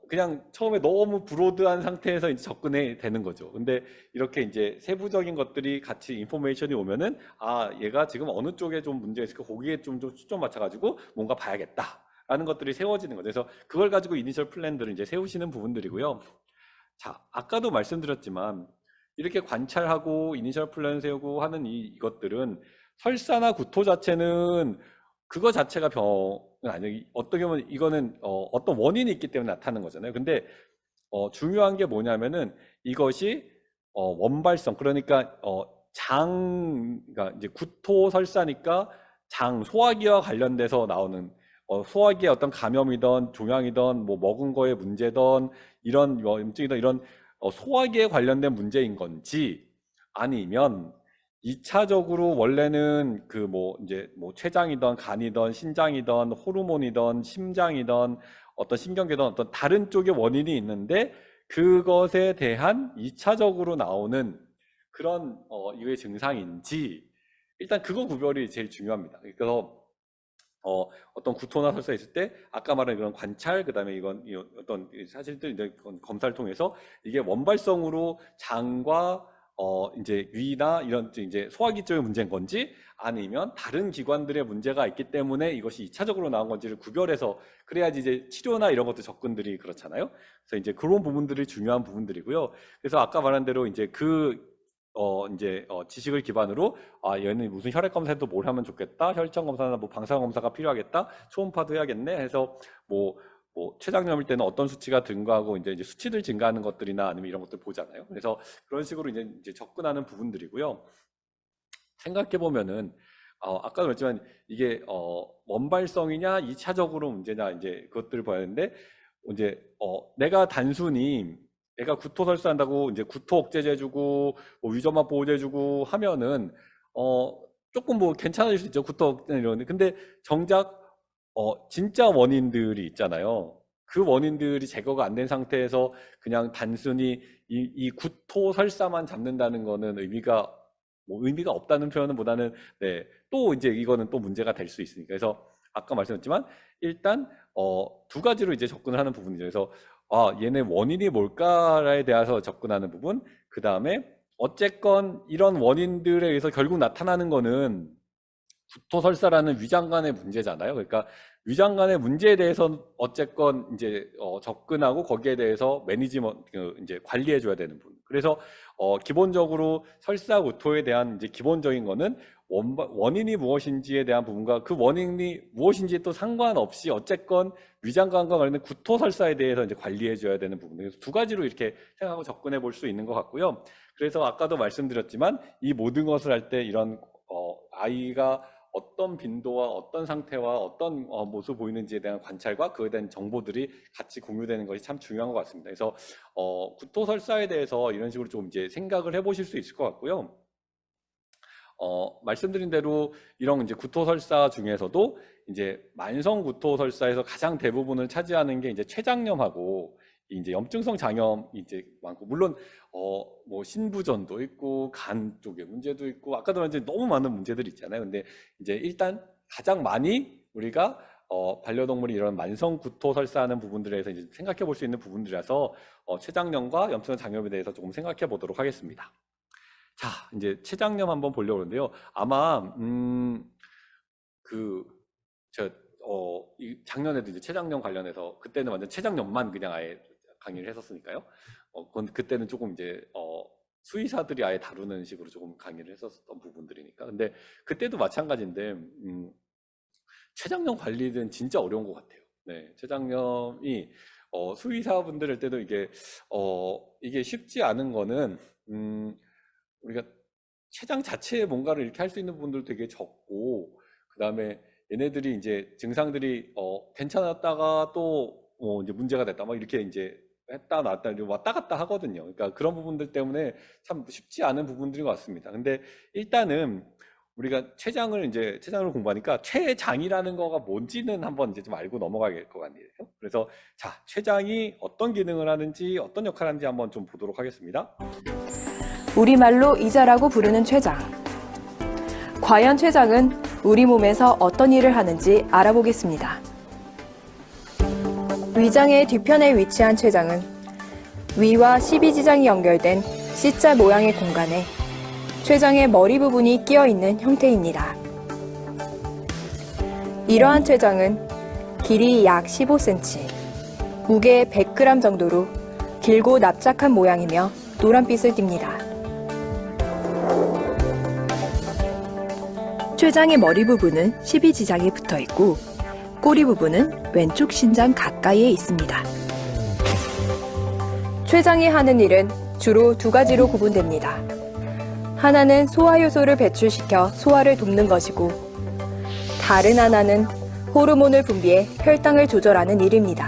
그냥 처음에 너무 브로드한 상태에서 이제 접근해 되는 거죠. 근데 이렇게 이제 세부적인 것들이 같이 인포메이션이 오면은, 아, 얘가 지금 어느 쪽에 좀 문제가 있을까, 거기에 좀 초점 맞춰가지고 뭔가 봐야겠다 라는 것들이 세워지는 거죠. 그래서 그걸 가지고 이니셜 플랜들을 이제 세우시는 부분들이고요. 자, 아까도 말씀드렸지만 이렇게 관찰하고 이니셜 플랜 세우고 하는 이것들은 설사나 구토 자체는 그거 자체가 병은 아니에요. 어떻게 보면 이거는 어떤 원인이 있기 때문에 나타나는 거잖아요. 근데 중요한 게 뭐냐면은 이것이 원발성, 그러니까 그러니까 이제 구토 설사니까 장 소화기와 관련돼서 나오는 소화기의 어떤 감염이든 종양이든 뭐 먹은 거에 문제든 이런 염증이든 이런 소화기에 관련된 문제인 건지, 아니면 2차적으로 원래는 그 뭐 이제 뭐 췌장이든 간이든 신장이든 호르몬이든 심장이든 어떤 신경계든 어떤 다른 쪽의 원인이 있는데 그것에 대한 2차적으로 나오는 그런 이외의 증상인지, 일단 그거 구별이 제일 중요합니다. 그래서 어떤 구토나 설사 있을 때 아까 말한 그런 관찰, 그다음에 어떤 사실들 이제 검사를 통해서 이게 원발성으로 장과 이제 위나 이런 이제 소화기 쪽의 문제인 건지, 아니면 다른 기관들의 문제가 있기 때문에 이것이 2차적으로 나온 건지를 구별해서 그래야지 이제 치료나 이런 것도 접근들이 그렇잖아요. 그래서 이제 그런 부분들이 중요한 부분들이고요. 그래서 아까 말한 대로 이제 지식을 기반으로, 아, 얘는 무슨 혈액 검사도 뭘 하면 좋겠다, 혈청 검사나 뭐 방사선 검사가 필요하겠다, 초음파도 해야겠네 해서 췌장염일 때는 어떤 수치가 증가하고 이제 수치들 증가하는 것들이나 아니면 이런 것들 보잖아요. 그래서 그런 식으로 이제 접근하는 부분들이고요. 생각해 보면은 아까도 말했지만 이게 원발성이냐 2차적으로 문제냐 이제 그것들을 봐야 되는데, 이제 내가 단순히 애가 구토 설사한다고 이제 구토 억제제 해주고 뭐 위점압 보호제 해주고 하면은 조금 뭐 괜찮아질 수 있죠. 구토 억제 이런데, 근데 정작 진짜 원인들이 있잖아요. 그 원인들이 제거가 안 된 상태에서 그냥 단순히 이 구토 설사만 잡는다는 거는 의미가 없다는 표현은 보다는, 네, 또 이제 이거는 또 문제가 될 수 있으니까. 그래서 아까 말씀드렸지만 일단 두 가지로 이제 접근을 하는 부분이죠. 그래서 얘네 원인이 뭘까에 대해서 접근하는 부분, 그 다음에 어쨌건 이런 원인들에 의해서 결국 나타나는 거는 구토설사라는 위장관의 문제잖아요. 그러니까 위장관의 문제에 대해서 어쨌건 이제 접근하고 거기에 대해서 이제 관리해줘야 되는 부분. 그래서 기본적으로 설사 구토에 대한 이제 기본적인 거는 원인이 무엇인지에 대한 부분과 그 원인이 무엇인지 또 상관없이 어쨌건 위장관과 관련된 구토설사에 대해서 이제 관리해줘야 되는 부분. 그래서 두 가지로 이렇게 생각하고 접근해 볼 수 있는 것 같고요. 그래서 아까도 말씀드렸지만 이 모든 것을 할 때 이런 아이가 어떤 빈도와 어떤 상태와 어떤 모습을 보이는지에 대한 관찰과 그에 대한 정보들이 같이 공유되는 것이 참 중요한 것 같습니다. 그래서 구토설사에 대해서 이런 식으로 좀 이제 생각을 해보실 수 있을 것 같고요. 말씀드린 대로 이런 이제 구토설사 중에서도 이제 만성 구토설사에서 가장 대부분을 차지하는 게 이제 췌장염하고 이제 염증성 장염이 이제 많고, 물론 뭐 신부전도 있고 간 쪽에 문제도 있고 아까도 말했지만 너무 많은 문제들이 있잖아요. 근데 이제 일단 가장 많이 우리가 반려동물이 이런 만성 구토 설사하는 부분들에서 이제 생각해 볼 수 있는 부분들이라서 췌장염과 염증성 장염에 대해서 조금 생각해 보도록 하겠습니다. 자, 이제 췌장염 한번 보려고 하는데요. 아마 작년에도 이제 췌장염 관련해서 그때는 완전 췌장염만 그냥 아예 강의를 했었으니까요. 그때는 조금 이제 수의사들이 아예 다루는 식으로 조금 강의를 했었던 부분들이니까. 근데 그때도 마찬가지인데 췌장염 관리는 진짜 어려운 것 같아요. 네, 췌장염이 수의사분들 때도 이게 쉽지 않은 거는 우리가 췌장 자체에 뭔가를 이렇게 할 수 있는 부분들도 되게 적고, 그 다음에 얘네들이 이제 증상들이 괜찮았다가 또 이제 문제가 됐다 막 이렇게 이제 했다 놨다 왔다 갔다 하거든요. 그러니까 그런 부분들 때문에 참 쉽지 않은 부분들인 것 같습니다. 근데 일단은 우리가 췌장을 공부하니까 췌장이라는 거가 뭔지는 한번 이제 좀 알고 넘어가야 될 것 같네요. 그래서 자, 췌장이 어떤 기능을 하는지 어떤 역할을 하는지 한번 좀 보도록 하겠습니다. 우리말로 이자라고 부르는 췌장. 과연 췌장은 우리 몸에서 어떤 일을 하는지 알아보겠습니다. 위장의 뒤편에 위치한 췌장은 위와 12지장이 연결된 C자 모양의 공간에 췌장의 머리 부분이 끼어 있는 형태입니다. 이러한 췌장은 길이 약 15cm, 무게 100g 정도로 길고 납작한 모양이며 노란빛을 띱니다. 췌장의 머리 부분은 12지장에 붙어 있고 꼬리 부분은 왼쪽 신장 가까이에 있습니다. 췌장이 하는 일은 주로 두 가지로 구분됩니다. 하나는 소화효소를 배출시켜 소화를 돕는 것이고 다른 하나는 호르몬을 분비해 혈당을 조절하는 일입니다.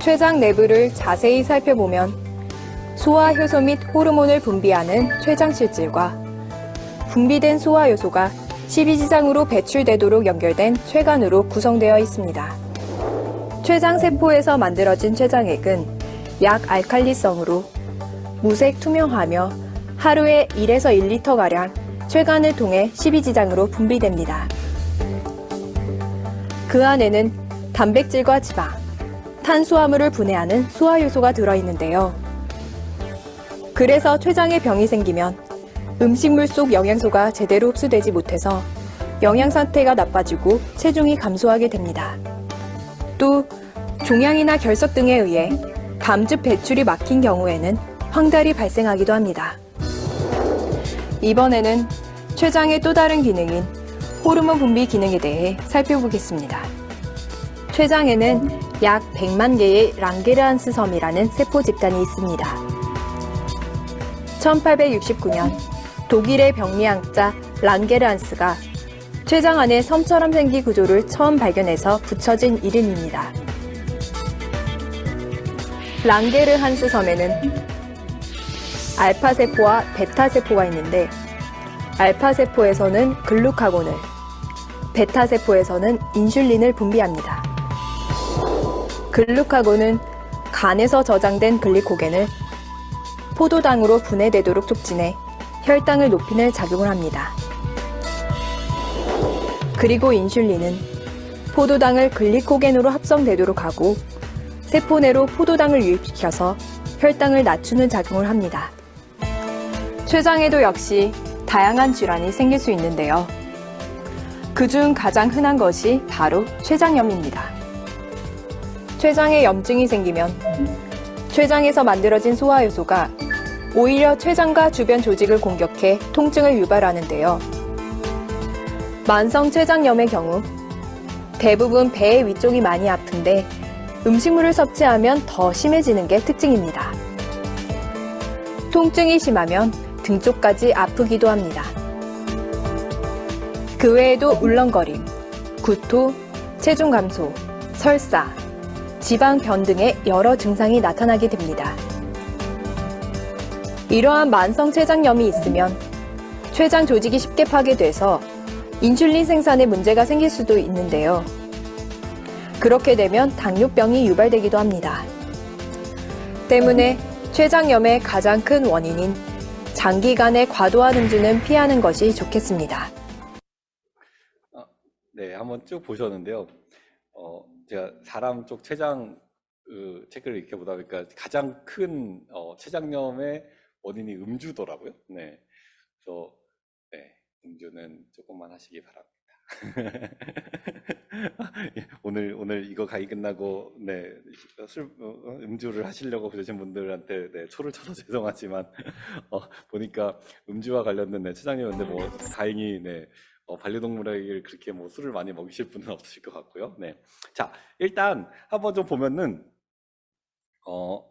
췌장 내부를 자세히 살펴보면 소화효소 및 호르몬을 분비하는 췌장실질과 분비된 소화효소가 12지장으로 배출되도록 연결된 췌간으로 구성되어 있습니다. 췌장세포에서 만들어진 췌장액은 약 알칼리성으로 무색 투명하며 하루에 1에서 1리터가량 췌간을 통해 12지장으로 분비됩니다. 그 안에는 단백질과 지방, 탄수화물을 분해하는 소화효소가 들어있는데요. 그래서 췌장에 병이 생기면 음식물 속 영양소가 제대로 흡수되지 못해서 영양 상태가 나빠지고 체중이 감소하게 됩니다. 또 종양이나 결석 등에 의해 담즙 배출이 막힌 경우에는 황달이 발생하기도 합니다. 이번에는 췌장의 또 다른 기능인 호르몬 분비 기능에 대해 살펴보겠습니다. 췌장에는 약 100만 개의 랑게르한스 섬이라는 세포 집단이 있습니다. 1869년 독일의 병리학자 랑게르한스가 췌장 안에 섬처럼 생긴 구조를 처음 발견해서 붙여진 이름입니다. 랑게르한스 섬에는 알파세포와 베타세포가 있는데 알파세포에서는 글루카곤을, 베타세포에서는 인슐린을 분비합니다. 글루카곤은 간에서 저장된 글리코겐을 포도당으로 분해되도록 촉진해 혈당을 높이는 작용을 합니다. 그리고 인슐린은 포도당을 글리코겐으로 합성되도록 하고 세포 내로 포도당을 유입시켜서 혈당을 낮추는 작용을 합니다. 췌장에도 역시 다양한 질환이 생길 수 있는데요. 그중 가장 흔한 것이 바로 췌장염입니다. 췌장에 염증이 생기면 췌장에서 만들어진 소화효소가 오히려 췌장과 주변 조직을 공격해 통증을 유발하는데요. 만성 췌장염의 경우 대부분 배 위쪽이 많이 아픈데 음식물을 섭취하면 더 심해지는 게 특징입니다. 통증이 심하면 등 쪽까지 아프기도 합니다. 그 외에도 울렁거림, 구토, 체중 감소, 설사, 지방변 등의 여러 증상이 나타나게 됩니다. 이러한 만성 췌장염이 있으면 췌장 조직이 쉽게 파괴돼서 인슐린 생산에 문제가 생길 수도 있는데요. 그렇게 되면 당뇨병이 유발되기도 합니다. 때문에 췌장염의 가장 큰 원인인 장기간의 과도한 음주는 피하는 것이 좋겠습니다. 네, 한번 쭉 보셨는데요. 제가 사람 쪽 췌장 책을 이렇게 보다 보니까 가장 큰 췌장염의 원인이 음주더라고요. 네, 그래서 네, 음주는 조금만 하시기 바랍니다. 오늘 이거 강의 끝나고 네, 음주를 하시려고 그러신 분들한테 네, 초를 쳐서 죄송하지만 보니까 음주와 관련된 네, 췌장염인데 뭐 다행히 네, 반려동물에게 그렇게 뭐 술을 많이 먹이실 분은 없으실 것 같고요. 네, 자 일단 한번 좀 보면은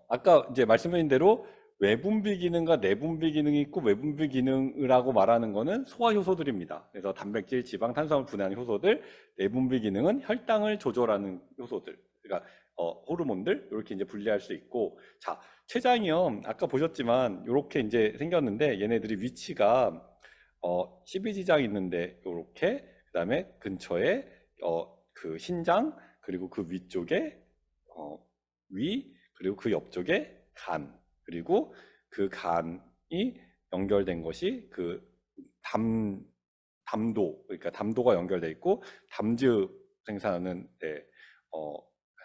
아까 이제 말씀드린 대로 외분비 기능과 내분비 기능이 있고 외분비 기능이라고 말하는 거는 소화효소들입니다. 그래서 단백질, 지방, 탄수화물 분해하는 효소들, 내분비 기능은 혈당을 조절하는 효소들, 그러니까 호르몬들 이렇게 이제 분리할 수 있고, 자 췌장염 아까 보셨지만 이렇게 이제 생겼는데 얘네들이 위치가 12지장 있는데 이렇게 그다음에 근처에 그 신장 그리고 그 위쪽에 위 그리고 그 옆쪽에 간 그리고 그 간이 연결된 것이 그 담도, 그러니까 담도가 연결돼 있고 담즙 생산하는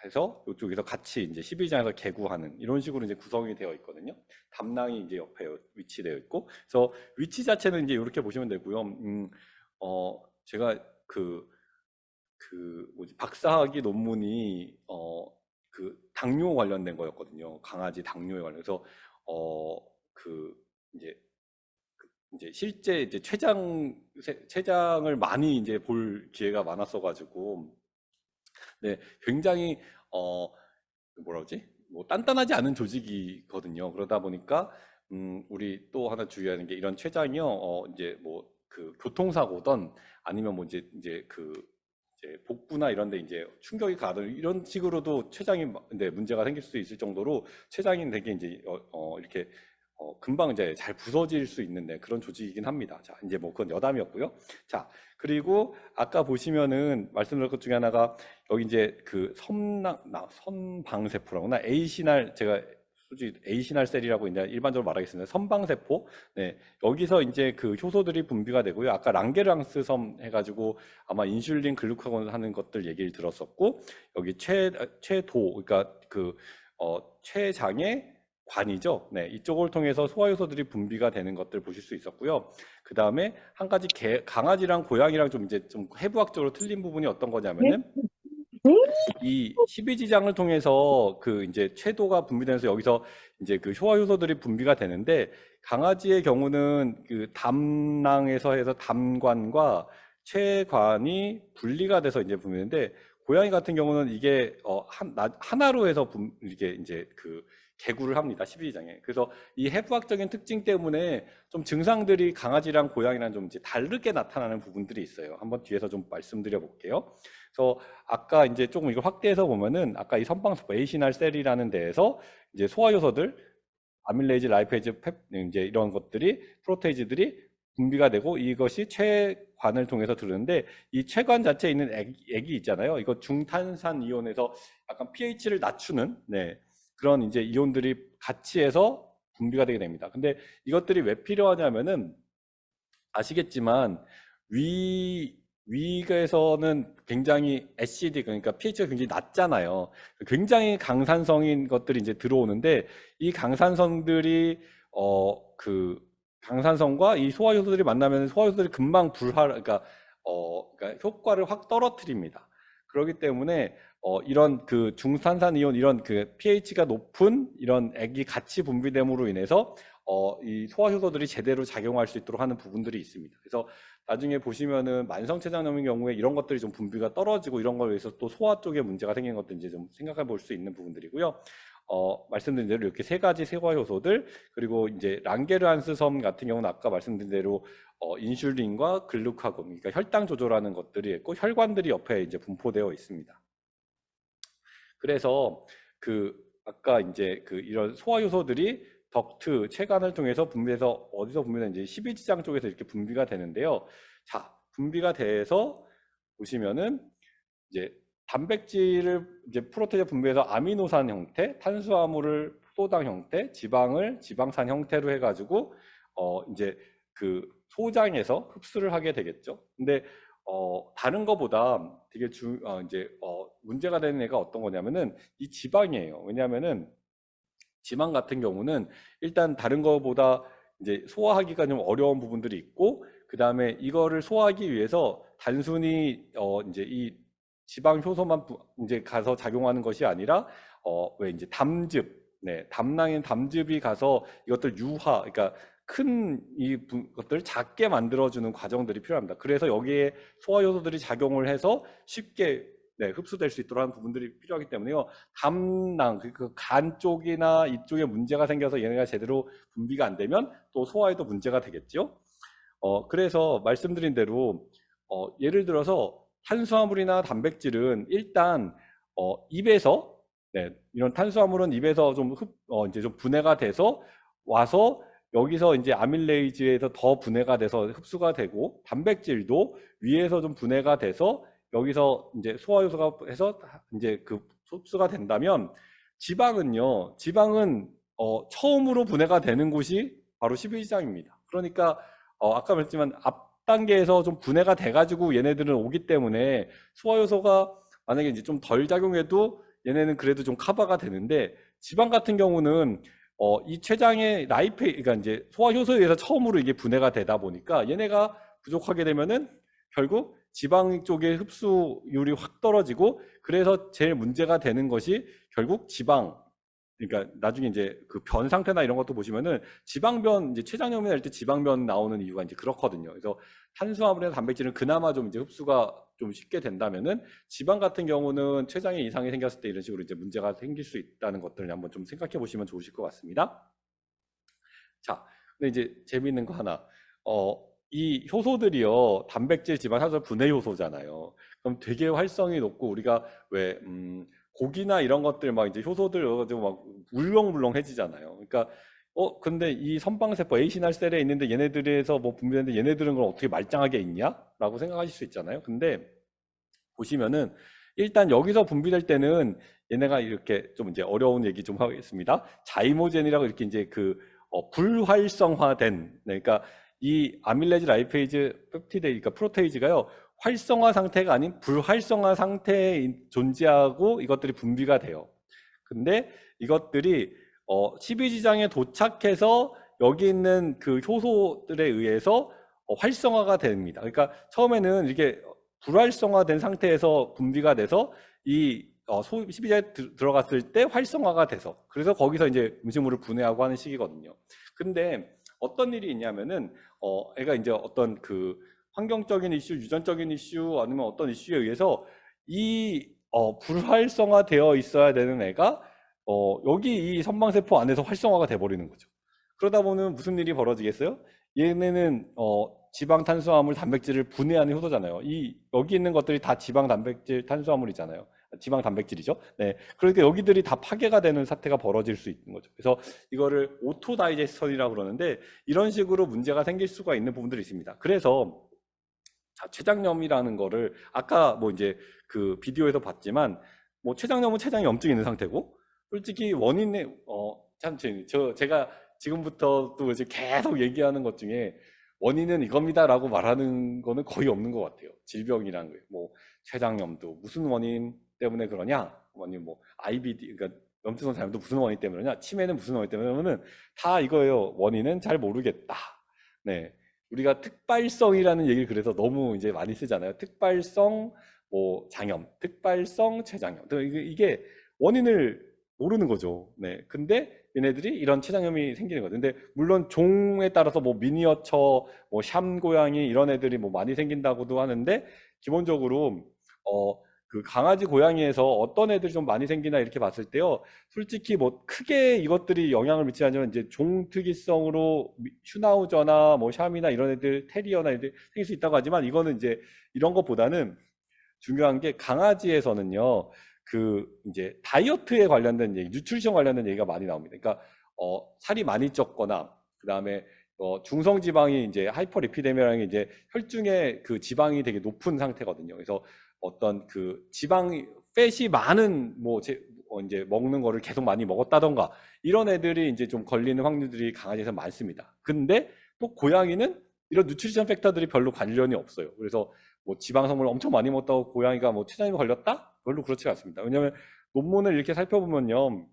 해서 이쪽에서 같이 이제 12장에서 개구하는 이런 식으로 이제 구성이 되어 있거든요. 담낭이 이제 옆에 위치되어 있고, 그래서 위치 자체는 이제 이렇게 보시면 되고요. 제가 뭐지, 박사학위 논문이 당뇨 관련된 거였거든요. 강아지 당뇨에 관련해서 어, 그 이제 실제 이제 췌장을 많이 이제 볼 기회가 많았어가지고, 네, 굉장히 어 뭐라 그러지? 뭐 단단하지 않은 조직이거든요. 그러다 보니까 우리 또 하나 주의하는 게 이런 췌장이요. 이제 뭐 교통사고든 아니면 뭐 이제 복부나 이런 데 이제 충격이 가든 이런 식으로도 췌장이 네, 문제가 생길 수 있을 정도로 췌장이 되게 이제 이렇게 금방 이제 잘 부서질 수 있는 네, 그런 조직이긴 합니다. 자, 이제 뭐 그건 여담이었고요. 자, 그리고 아까 보시면은 말씀드린 것 중에 하나가 여기 이제 선방세포라구나. A신할, 제가 솔직히 A신할 셀이라고 이제 일반적으로 말하겠습니다. 선방세포. 네, 여기서 이제 그 효소들이 분비가 되고요. 아까 랑게랑스 섬 해가지고 아마 인슐린, 글루카곤 하는 것들 얘기를 들었었고, 여기 췌도, 그러니까 췌장의 관이죠. 네, 이쪽을 통해서 소화효소들이 분비가 되는 것들 보실 수 있었고요. 그 다음에 한 가지 강아지랑 고양이랑 좀 이제 좀 해부학적으로 틀린 부분이 어떤 거냐면은 이 12지장을 통해서 그 이제 췌도가 분비되면서 여기서 이제 그 소화효소들이 분비가 되는데, 강아지의 경우는 그 담낭에서 해서 담관과 췌관이 분리가 돼서 이제 분비되는데, 고양이 같은 경우는 이게 하나로 해서 이게 이제 개구를 합니다. 12지장에. 그래서 이 해부학적인 특징 때문에 좀 증상들이 강아지랑 고양이랑 좀 이제 다르게 나타나는 부분들이 있어요. 한번 뒤에서 좀 말씀드려 볼게요. 그래서 아까 이제 조금 이걸 확대해서 보면은 아까 이 선방세포 에이시날 셀이라는 데에서 이제 소화효소들, 아밀레이즈, 라이페이즈, 이제 이런 것들이 프로테이즈들이 분비가 되고 이것이 췌관을 통해서 들어오는데, 이 췌관 자체에 있는 액이 있잖아요. 이거 중탄산 이온에서 약간 pH를 낮추는 네, 그런 이제 이온들이 같이 해서 분비가 되게 됩니다. 근데 이것들이 왜 필요하냐면은 아시겠지만 위에서는 굉장히 애시드, 그러니까 pH가 굉장히 낮잖아요. 굉장히 강산성인 것들이 이제 들어오는데, 이 강산성들이 강산성과 이 소화효소들이 만나면 소화효소들이 금방 그러니까 효과를 확 떨어뜨립니다. 그렇기 때문에 이런 그 중산산 이온, 이런 그 pH가 높은 이런 액이 같이 분비됨으로 인해서 이 소화효소들이 제대로 작용할 수 있도록 하는 부분들이 있습니다. 그래서 나중에 보시면은 만성췌장염의 경우에 이런 것들이 좀 분비가 떨어지고 이런 거에 의해서 또 소화 쪽에 문제가 생기는 것도 이제 좀 생각해 볼 수 있는 부분들이고요. 말씀드린 대로 이렇게 세 가지 소화효소들, 그리고 이제 랑게르한스 섬 같은 경우는 아까 말씀드린 대로 인슐린과 글루카곤, 그러니까 혈당 조절하는 것들이 있고 혈관들이 옆에 이제 분포되어 있습니다. 그래서 아까 이제 이런 소화효소들이 덕트, 췌관을 통해서 분비해서 어디서 분비되는지 12지장 쪽에서 이렇게 분비가 되는데요. 자, 분비가 돼서 보시면은 이제 단백질을 이제 프로테이즈 분비해서 아미노산 형태, 탄수화물을 포도당 형태, 지방을 지방산 형태로 해가지고 이제 소장에서 흡수를 하게 되겠죠. 근데 다른 거보다 되게 문제가 되는 애가 어떤 거냐면은 이 지방이에요. 왜냐하면은 지방 같은 경우는 일단 다른 거보다 이제 소화하기가 좀 어려운 부분들이 있고, 그 다음에 이거를 소화하기 위해서 단순히 이제 이 지방 효소만 이제 가서 작용하는 것이 아니라 왜 이제 담낭인 담즙이 가서 이것들 그러니까 큰 것들을 작게 만들어주는 과정들이 필요합니다. 그래서 여기에 소화효소들이 작용을 해서 쉽게 흡수될 수 있도록 하는 부분들이 필요하기 때문에요. 담낭, 간 쪽이나 이쪽에 문제가 생겨서 얘네가 제대로 분비가 안 되면 또 소화에도 문제가 되겠죠. 그래서 말씀드린 대로 예를 들어서 탄수화물이나 단백질은 일단 입에서 이런 탄수화물은 입에서 이제 좀 분해가 돼서 와서 여기서 이제 아밀레이즈에서 더 분해가 돼서 흡수가 되고, 단백질도 위에서 좀 분해가 돼서 여기서 이제 소화효소가 해서 이제 흡수가 된다면, 지방은 처음으로 분해가 되는 곳이 바로 12지장입니다. 그러니까 아까 말했지만 앞 단계에서 좀 분해가 돼가지고 얘네들은 오기 때문에 소화효소가 만약에 이제 좀 덜 작용해도 얘네는 그래도 좀 커버가 되는데 지방 같은 경우는 이 췌장의 그러니까 이제 소화 효소에 의해서 처음으로 이게 분해가 되다 보니까 얘네가 부족하게 되면은 결국 지방 쪽의 흡수율이 확 떨어지고 그래서 제일 문제가 되는 것이 결국 지방 그러니까 나중에 이제 그 변 상태나 이런 것도 보시면은 지방변 이제 췌장염이 날 때 지방변 나오는 이유가 이제 그렇거든요. 그래서 탄수화물이나 단백질은 그나마 좀 이제 흡수가 좀 쉽게 된다면은 지방 같은 경우는 췌장에 이상이 생겼을 때 이런 식으로 이제 문제가 생길 수 있다는 것들을 한번 좀 생각해 보시면 좋으실 것 같습니다. 자, 근데 이제 재미있는 거 하나. 이 효소들이요, 단백질, 지방, 산소 분해 효소잖아요. 그럼 되게 활성이 높고 우리가 왜 고기나 이런 것들 막 이제 효소들 넣어가지고 막 울렁울렁해지잖아요. 그러니까 근데 이 선방세포 A신할 셀에 있는데 얘네들에서 뭐 분비되는데 얘네들은 그럼 어떻게 말짱하게 있냐? 라고 생각하실 수 있잖아요. 근데 보시면은 일단 여기서 분비될 때는 얘네가 이렇게 좀 이제 어려운 얘기 좀 하겠습니다. 자이모젠이라고 이렇게 이제 그 불활성화된 그러니까 이 아밀레즈 라이페이즈 펩티드 그러니까 프로테이즈가요 활성화 상태가 아닌 불활성화 상태에 존재하고 이것들이 분비가 돼요. 근데 이것들이 12지장에 도착해서 여기 있는 그 효소들에 의해서 활성화가 됩니다. 그러니까 처음에는 이렇게 불활성화된 상태에서 분비가 돼서 이 12지장에 들어갔을 때 활성화가 돼서 그래서 거기서 이제 음식물을 분해하고 하는 시기거든요. 근데 어떤 일이 있냐면은 애가 이제 어떤 그 환경적인 이슈, 유전적인 이슈 아니면 어떤 이슈에 의해서 이 불활성화 되어 있어야 되는 애가 여기 이 선방세포 안에서 활성화가 돼 버리는 거죠. 그러다 보면 무슨 일이 벌어지겠어요? 얘네는 지방, 탄수화물, 단백질을 분해하는 효소잖아요. 여기 있는 것들이 다 지방, 단백질, 탄수화물이잖아요. 지방 단백질이죠. 네. 그러니까 여기들이 다 파괴가 되는 사태가 벌어질 수 있는 거죠. 그래서 이거를 오토 다이제스션이라고 그러는데 이런 식으로 문제가 생길 수가 있는 부분들이 있습니다. 그래서 자, 췌장염이라는 거를 아까 뭐 이제 그 비디오에서 봤지만 뭐 췌장염은 췌장에 염증이 있는 상태고 솔직히 원인에 참 제가 지금부터 또 이제 계속 얘기하는 것 중에 원인은 이겁니다라고 말하는 거는 거의 없는 것 같아요. 질병이라는 거예요. 뭐 췌장염도 무슨 원인 때문에 그러냐? 아니면 뭐 IBD 그러니까 염증성 장염도 무슨 원인 때문에 그러냐? 치매는 무슨 원인 때문에 그러면은 다 이거예요. 원인은 잘 모르겠다. 네. 우리가 특발성이라는 얘기를 그래서 너무 이제 많이 쓰잖아요. 특발성 뭐 장염, 특발성 췌장염. 이게 원인을 모르는 거죠. 네. 근데 얘네들이 이런 췌장염이 생기는 거죠. 근데 물론 종에 따라서 뭐 미니어처, 뭐 샴 고양이 이런 애들이 뭐 많이 생긴다고도 하는데 기본적으로 그 강아지 고양이에서 어떤 애들이 좀 많이 생기나 이렇게 봤을 때요. 솔직히 뭐 크게 이것들이 영향을 미치지 않지만 이제 종 특이성으로 슈나우저나 뭐 샴이나 이런 애들 테리어나 애들 생길 수 있다고 하지만 이거는 이제 이런 것보다는 중요한 게 강아지에서는요. 그 이제 다이어트에 관련된 얘기, 뉴트리션 관련된 얘기가 많이 나옵니다. 그러니까 살이 많이 쪘거나 그다음에 중성 지방이 이제 하이퍼리피데미아라는 게 이제 혈중에 그 지방이 되게 높은 상태거든요. 그래서 어떤 그 지방이 팻이 많은 뭐 이제 먹는 거를 계속 많이 먹었다던가 이런 애들이 이제 좀 걸리는 확률들이 강아지에서 많습니다. 근데 또 고양이는 이런 뉴트리션 팩터들이 별로 관련이 없어요. 그래서 뭐 지방 성분을 엄청 많이 먹었다고 고양이가 뭐 췌장염에 걸렸다? 별로 그렇지 않습니다. 왜냐하면 논문을 이렇게 살펴보면요.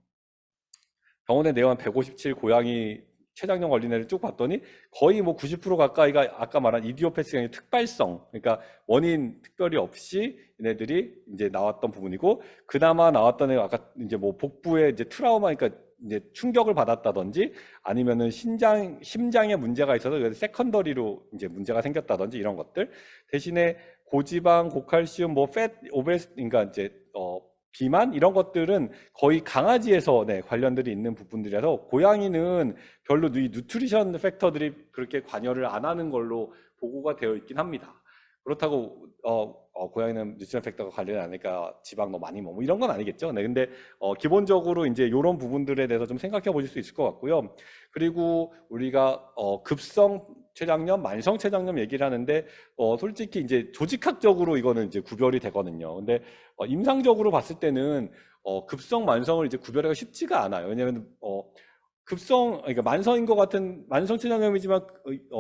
병원에 내원 157 고양이 췌장염 걸린 애를 쭉 봤더니 거의 뭐 90% 가까이가 아까 말한 이디오패스가 아니라 특발성, 그러니까 원인 특별히 없이 얘네들이 이제 나왔던 부분이고, 그나마 나왔던 애가 아까 이제 뭐 복부에 이제 트라우마, 그러니까 이제 충격을 받았다든지 아니면은 심장에 문제가 있어서 그래서 세컨더리로 이제 문제가 생겼다든지 이런 것들 대신에 고지방, 고칼슘, 뭐 오베스, 그러니까 이제 비만 이런 것들은 거의 강아지에서 관련들이 있는 부분들이라서 고양이는 별로 이 누트리션 팩터들이 그렇게 관여를 안 하는 걸로 보고가 되어 있긴 합니다. 그렇다고 고양이는 뉴트리션 팩터가 관련이 안 하니까 지방 너무 많이 먹고 이런 건 아니겠죠. 네, 근데 기본적으로 이제 이런 부분들에 대해서 좀 생각해 보실 수 있을 것 같고요. 그리고 우리가 급성 췌장염, 만성 췌장염 얘기를 하는데 솔직히 이제 조직학적으로 이거는 이제 구별이 되거든요. 근데 임상적으로 봤을 때는 급성, 만성을 이제 구별하기가 쉽지가 않아요. 왜냐하면 그러니까 만성인 것 같은 만성 췌장염이지만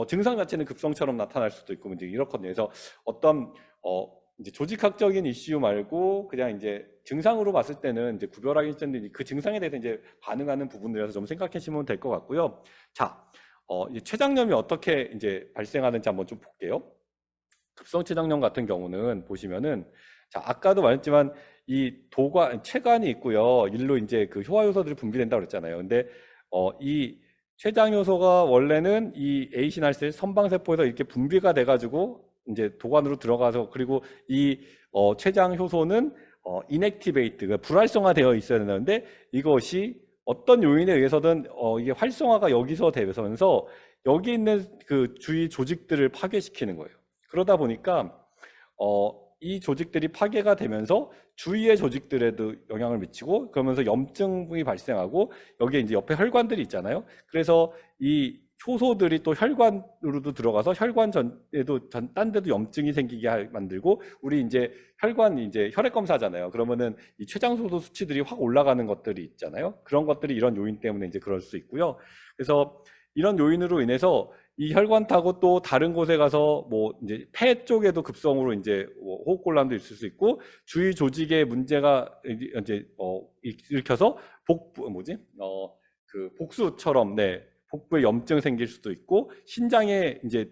증상 자체는 급성처럼 나타날 수도 있고 이제 이렇거든요. 그래서 어떤 이제 조직학적인 이슈 말고 그냥 이제 증상으로 봤을 때는 이제 구별하기 힘든데 그 증상에 대해서 이제 반응하는 부분들이라서 좀 생각하시면 될 것 같고요. 자, 이제 췌장염이 어떻게 이제 발생하는지 한번 좀 볼게요. 급성 췌장염 같은 경우는 보시면은 자, 아까도 말했지만 이 췌관이 있고요. 일로 이제 그 효화 요소들이 분비된다고 그랬잖아요. 근데 이 췌장 효소가 원래는 이 A 신활셀 선방세포에서 이렇게 분비가 돼가지고 이제 도관으로 들어가서 그리고 이 췌장 효소는 인액티베이트, 불활성화되어 있어야 되는데 이것이 어떤 요인에 의해서든 이게 활성화가 여기서 되면서 여기 있는 그 주위 조직들을 파괴시키는 거예요. 그러다 보니까 이 조직들이 파괴가 되면서 주위의 조직들에도 영향을 미치고 그러면서 염증이 발생하고 여기에 이제 옆에 혈관들이 있잖아요. 그래서 이 효소들이 또 혈관으로도 들어가서 혈관 전에도 딴 데도 염증이 생기게 만들고 우리 이제 혈관 이제 혈액 검사잖아요. 그러면은 이 췌장소도 수치들이 확 올라가는 것들이 있잖아요. 그런 것들이 이런 요인 때문에 이제 그럴 수 있고요. 그래서 이런 요인으로 인해서 이 혈관 타고 또 다른 곳에 가서 뭐 이제 폐 쪽에도 급성으로 이제 호흡곤란도 있을 수 있고 주위 조직에 문제가 이제 일으켜서 그 복수처럼 복부에 염증 생길 수도 있고 신장에 이제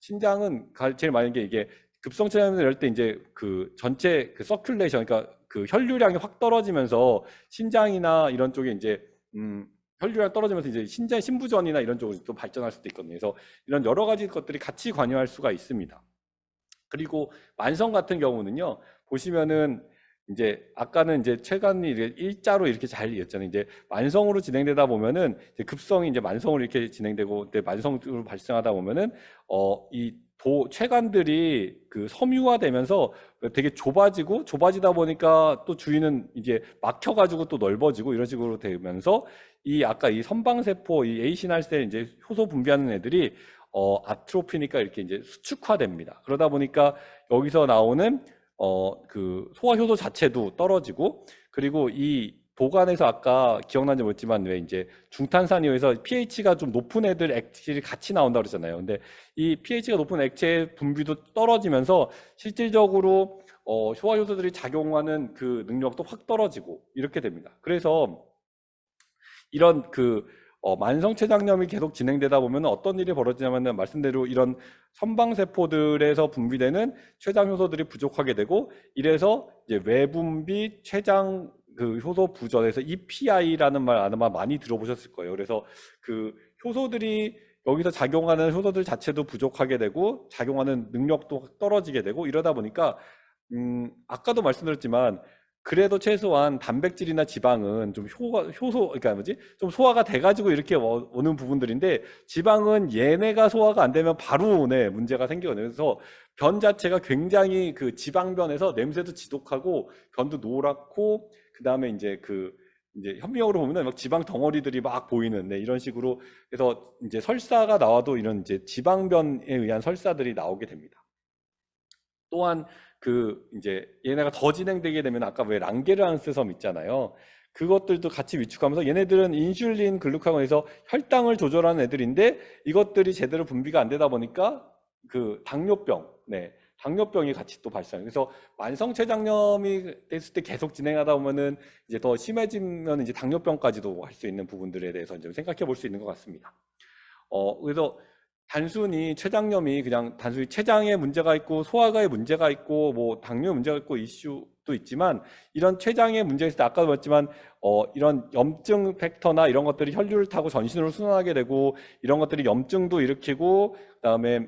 신장은 제일 많은 게 이게 급성체장염을 이럴 때 이제 그 전체 그 서큘레이션 그러니까 그 혈류량이 확 떨어지면서 신장이나 이런 쪽에 이제 혈류량 떨어지면서 이제 신부전이나 이런 쪽으로 또 발전할 수도 있거든요. 그래서 이런 여러 가지 것들이 같이 관여할 수가 있습니다. 그리고 만성 같은 경우는요, 보시면은 이제 아까는 이제 췌관이 일자로 이렇게 잘 이었잖아요. 이제 만성으로 진행되다 보면은 이제 급성이 이제 만성으로 이렇게 진행되고 만성으로 발생하다 보면은 이 췌관들이 그 섬유화되면서 되게 좁아지다 보니까 또 주위는 이제 막혀가지고 또 넓어지고 이런 식으로 되면서 이 아까 이 선방세포 이 A 신활셀 이제 효소 분비하는 애들이 아트로피니까 이렇게 이제 수축화됩니다. 그러다 보니까 여기서 나오는 그 소화 효소 자체도 떨어지고 그리고 이 도관에서 아까 기억나는지 모르겠지만 왜 이제 중탄산이어서 pH가 좀 높은 애들 액체들이 같이 나온다고 그러잖아요. 근데 이 pH가 높은 액체 분비도 떨어지면서 실질적으로 소화 효소들이 작용하는 그 능력도 확 떨어지고 이렇게 됩니다. 그래서 이런 그 만성췌장염이 계속 진행되다 보면 어떤 일이 벌어지냐면 말씀대로 이런 선방세포들에서 분비되는 췌장 효소들이 부족하게 되고 이래서 이제 외분비 췌장 그 효소 부전에서 EPI라는 말 아마 많이 들어보셨을 거예요. 그래서 그 효소들이 여기서 작용하는 효소들 자체도 부족하게 되고 작용하는 능력도 떨어지게 되고 이러다 보니까 아까도 말씀드렸지만 그래도 최소한 단백질이나 지방은 좀 좀 소화가 돼가지고 이렇게 오는 부분들인데 부분들인데 얘네가 소화가 안 되면 바로 문제가 생기거든요. 그래서 변 자체가 굉장히 그 지방변에서 냄새도 지독하고 변도 노랗고 그 다음에 이제 이제 현미경으로 보면은 막 지방 덩어리들이 막 보이는 이런 식으로 그래서 이제 설사가 나와도 이런 이제 지방변에 의한 설사들이 나오게 됩니다. 또한 이제 얘네가 더 진행되게 되면 아까 왜 랑게르한스섬 있잖아요. 그것들도 같이 위축하면서 얘네들은 인슐린 글루카곤에서 혈당을 조절하는 애들인데 이것들이 제대로 분비가 안 되다 보니까 그 당뇨병이 같이 또 발생. 그래서 만성췌장염이 됐을 때 계속 진행하다 보면은 이제 더 심해지면 이제 당뇨병까지도 할 수 있는 부분들에 대해서 이제 생각해 볼 수 있는 것 같습니다. 그래서 단순히 췌장염이 그냥 단순히 췌장에 문제가 있고 소화가에 문제가 있고 뭐 당뇨에 문제가 있고 이슈도 있지만 이런 췌장에 문제가 있을 때 아까도 말했지만 이런 염증 팩터나 이런 것들이 혈류를 타고 전신으로 순환하게 되고 이런 것들이 염증도 일으키고 그다음에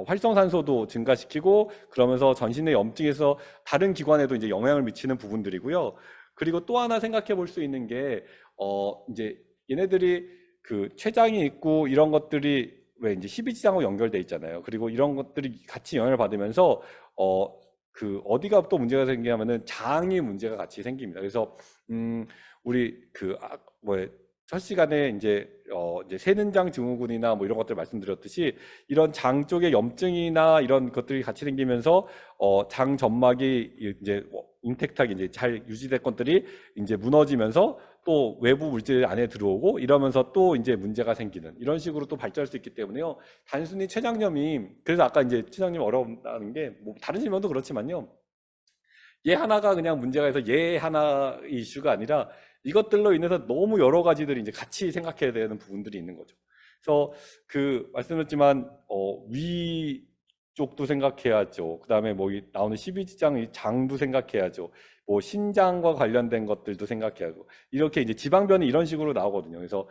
활성산소도 증가시키고 그러면서 전신의 염증에서 다른 기관에도 이제 영향을 미치는 부분들이고요. 그리고 또 하나 생각해 볼 수 있는 게 이제 얘네들이 그 췌장이 있고 이런 것들이 왜 이제 십이지장하고 연결돼 있잖아요. 그리고 이런 것들이 같이 영향을 받으면서 어디가 또 문제가 생기냐면은 장이 문제가 같이 생깁니다. 그래서 우리 첫 시간에 이제 세는장 증후군이나 뭐 이런 것들 말씀드렸듯이 이런 장 쪽에 염증이나 이런 것들이 같이 생기면서 장 점막이 이제 인택하게 이제 잘 유지된 것들이 이제 무너지면서 또 외부 물질 안에 들어오고 이러면서 또 이제 문제가 생기는 이런 식으로 또 발전할 수 있기 때문에요. 단순히 췌장염이 그래서 아까 이제 췌장염 어려운다는 게 뭐 다른 질문도 그렇지만요. 얘 하나가 그냥 문제가 있어 얘 하나 이슈가 아니라 이것들로 인해서 너무 여러 가지들이 이제 같이 생각해야 되는 부분들이 있는 거죠. 그래서 그 말씀드렸지만 위 쪽도 생각해야죠. 그다음에 뭐 나오는 12지장 장도 생각해야죠. 뭐 신장과 관련된 것들도 생각해야죠. 이렇게 이제 지방변이 이런 식으로 나오거든요. 그래서